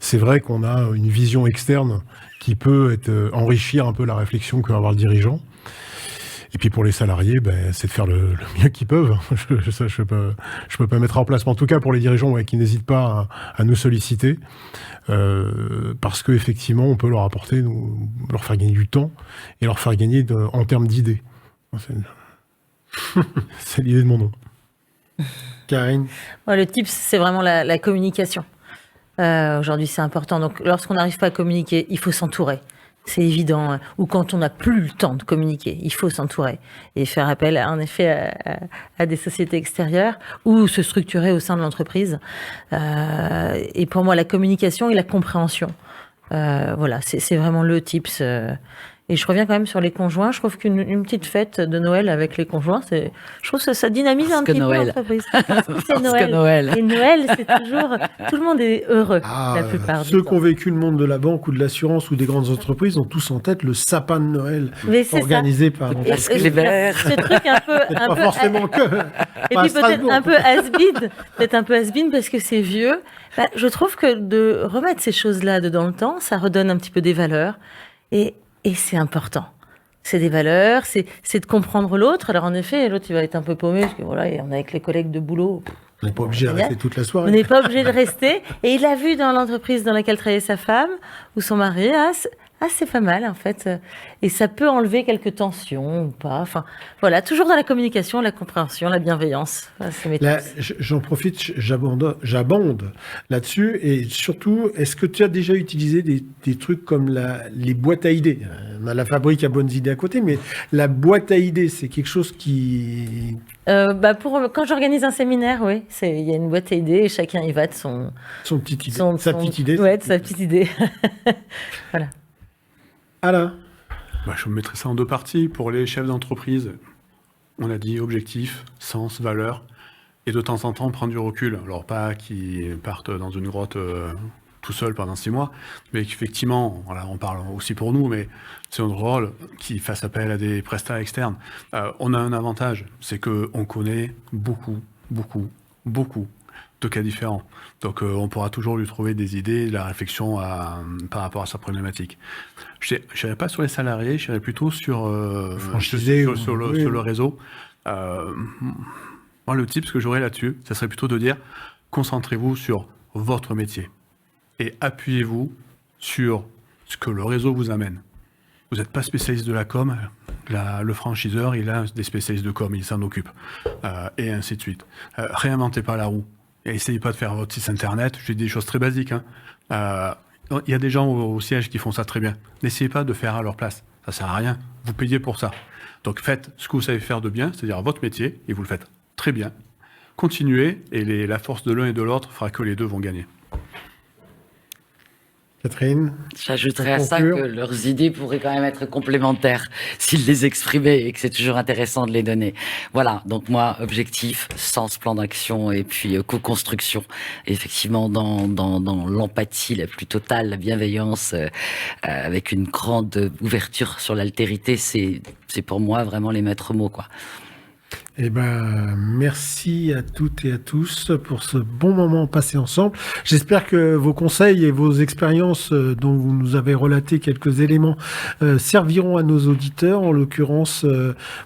C'est vrai qu'on a une vision externe qui peut enrichir un peu la réflexion que va avoir le dirigeant. Et puis pour les salariés, c'est de faire le mieux qu'ils peuvent. Je peux pas mettre en place. Mais en tout cas, pour les dirigeants qui n'hésitent pas à nous solliciter, parce que effectivement, on peut leur apporter, leur faire gagner du temps et leur faire gagner en termes d'idées. C'est l'idée de mon nom. Karine. Le tips, c'est vraiment la communication. Aujourd'hui, c'est important. Donc, lorsqu'on n'arrive pas à communiquer, il faut s'entourer. C'est évident. Ou quand on n'a plus le temps de communiquer, il faut s'entourer et faire appel, en effet, à des sociétés extérieures ou se structurer au sein de l'entreprise. Et pour moi, la communication et la compréhension, voilà, c'est vraiment le tips. Et je reviens quand même sur les conjoints. Je trouve qu'une petite fête de Noël avec les conjoints, je trouve que ça dynamise un petit peu l'entreprise. C'est Noël. Et Noël, c'est toujours, tout le monde est heureux la plupart du temps. Ceux qui ont vécu le monde de la banque ou de l'assurance ou des grandes entreprises ont tous en tête le sapin de Noël organisé par l'entreprise. Ce truc un peu pas forcément que. Et puis peut-être un peu has-been parce que c'est vieux. Bah, je trouve que de remettre ces choses-là dans le temps, ça redonne un petit peu des valeurs. Et c'est important. C'est des valeurs, c'est de comprendre l'autre. Alors en effet, l'autre il va être un peu paumé parce que voilà, on est avec les collègues de boulot. On n'est pas obligé de rester toute la soirée. On n'est pas obligé de rester. Et il a vu dans l'entreprise dans laquelle travaillait sa femme ou son mari, c'est pas mal en fait. Et ça peut enlever quelques tensions ou pas. Enfin, voilà, toujours dans la communication, la compréhension, la bienveillance. Là, j'en profite, j'abonde là-dessus. Et surtout, est-ce que tu as déjà utilisé des trucs comme les boîtes à idées? On a la fabrique à bonnes idées à côté, mais la boîte à idées, c'est quelque chose qui... quand j'organise un séminaire, oui, il y a une boîte à idées et chacun y va de sa petite idée. Ouais, de sa petite idée. Voilà. Alain. Je mettrais ça en 2 parties. Pour les chefs d'entreprise, on a dit objectif, sens, valeur, et de temps en temps prendre du recul. Alors pas qu'ils partent dans une grotte tout seuls pendant 6 mois, mais qu'effectivement, voilà, on parle aussi pour nous, mais c'est notre rôle qu'ils fassent appel à des prestats externes. On a un avantage, c'est qu'on connaît beaucoup de cas différents. Donc on pourra toujours lui trouver des idées, de la réflexion par rapport à sa problématique. Je n'irai pas sur les salariés, je n'irai plutôt sur le réseau. Moi, le tip que j'aurais là-dessus, ça serait plutôt de dire, concentrez-vous sur votre métier et appuyez-vous sur ce que le réseau vous amène. Vous n'êtes pas spécialiste de la com, le franchiseur, il a des spécialistes de com, il s'en occupe, et ainsi de suite. Réinventez pas la roue. Et essayez pas de faire votre site internet. Je dis des choses très basiques. Il y a des gens au siège qui font ça très bien. N'essayez pas de faire à leur place. Ça sert à rien. Vous payez pour ça. Donc faites ce que vous savez faire de bien, c'est-à-dire votre métier, et vous le faites très bien. Continuez, et la force de l'un et de l'autre fera que les deux vont gagner. Catherine? J'ajouterais à ça que leurs idées pourraient quand même être complémentaires s'ils les exprimaient et que c'est toujours intéressant de les donner. Voilà, donc moi, objectif, sens, plan d'action et puis co-construction. Effectivement, dans l'empathie la plus totale, la bienveillance, avec une grande ouverture sur l'altérité, c'est pour moi vraiment les maîtres mots, quoi. Merci à toutes et à tous pour ce bon moment passé ensemble. J'espère que vos conseils et vos expériences dont vous nous avez relaté quelques éléments serviront à nos auditeurs. En l'occurrence,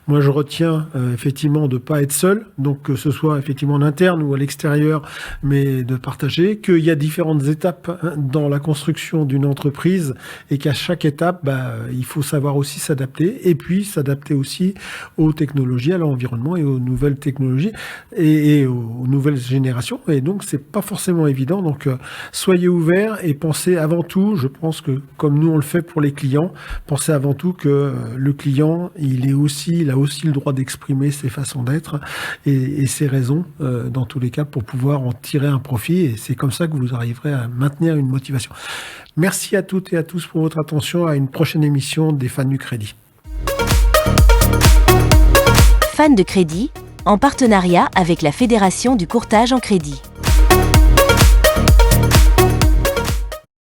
moi je retiens effectivement de pas être seul, donc que ce soit effectivement en interne ou à l'extérieur, mais de partager, qu'il y a différentes étapes dans la construction d'une entreprise et qu'à chaque étape, il faut savoir aussi s'adapter et puis s'adapter aussi aux technologies, à l'environnement et aux nouvelles technologies et aux nouvelles générations. Et donc, c'est pas forcément évident. Donc, soyez ouverts et pensez avant tout, je pense que comme nous on le fait pour les clients, pensez avant tout que le client, il a aussi le droit d'exprimer ses façons d'être et ses raisons dans tous les cas pour pouvoir en tirer un profit. Et c'est comme ça que vous arriverez à maintenir une motivation. Merci à toutes et à tous pour votre attention. À une prochaine émission des Fans du Crédit. Fans de Crédit, en partenariat avec la Fédération du courtage en crédit.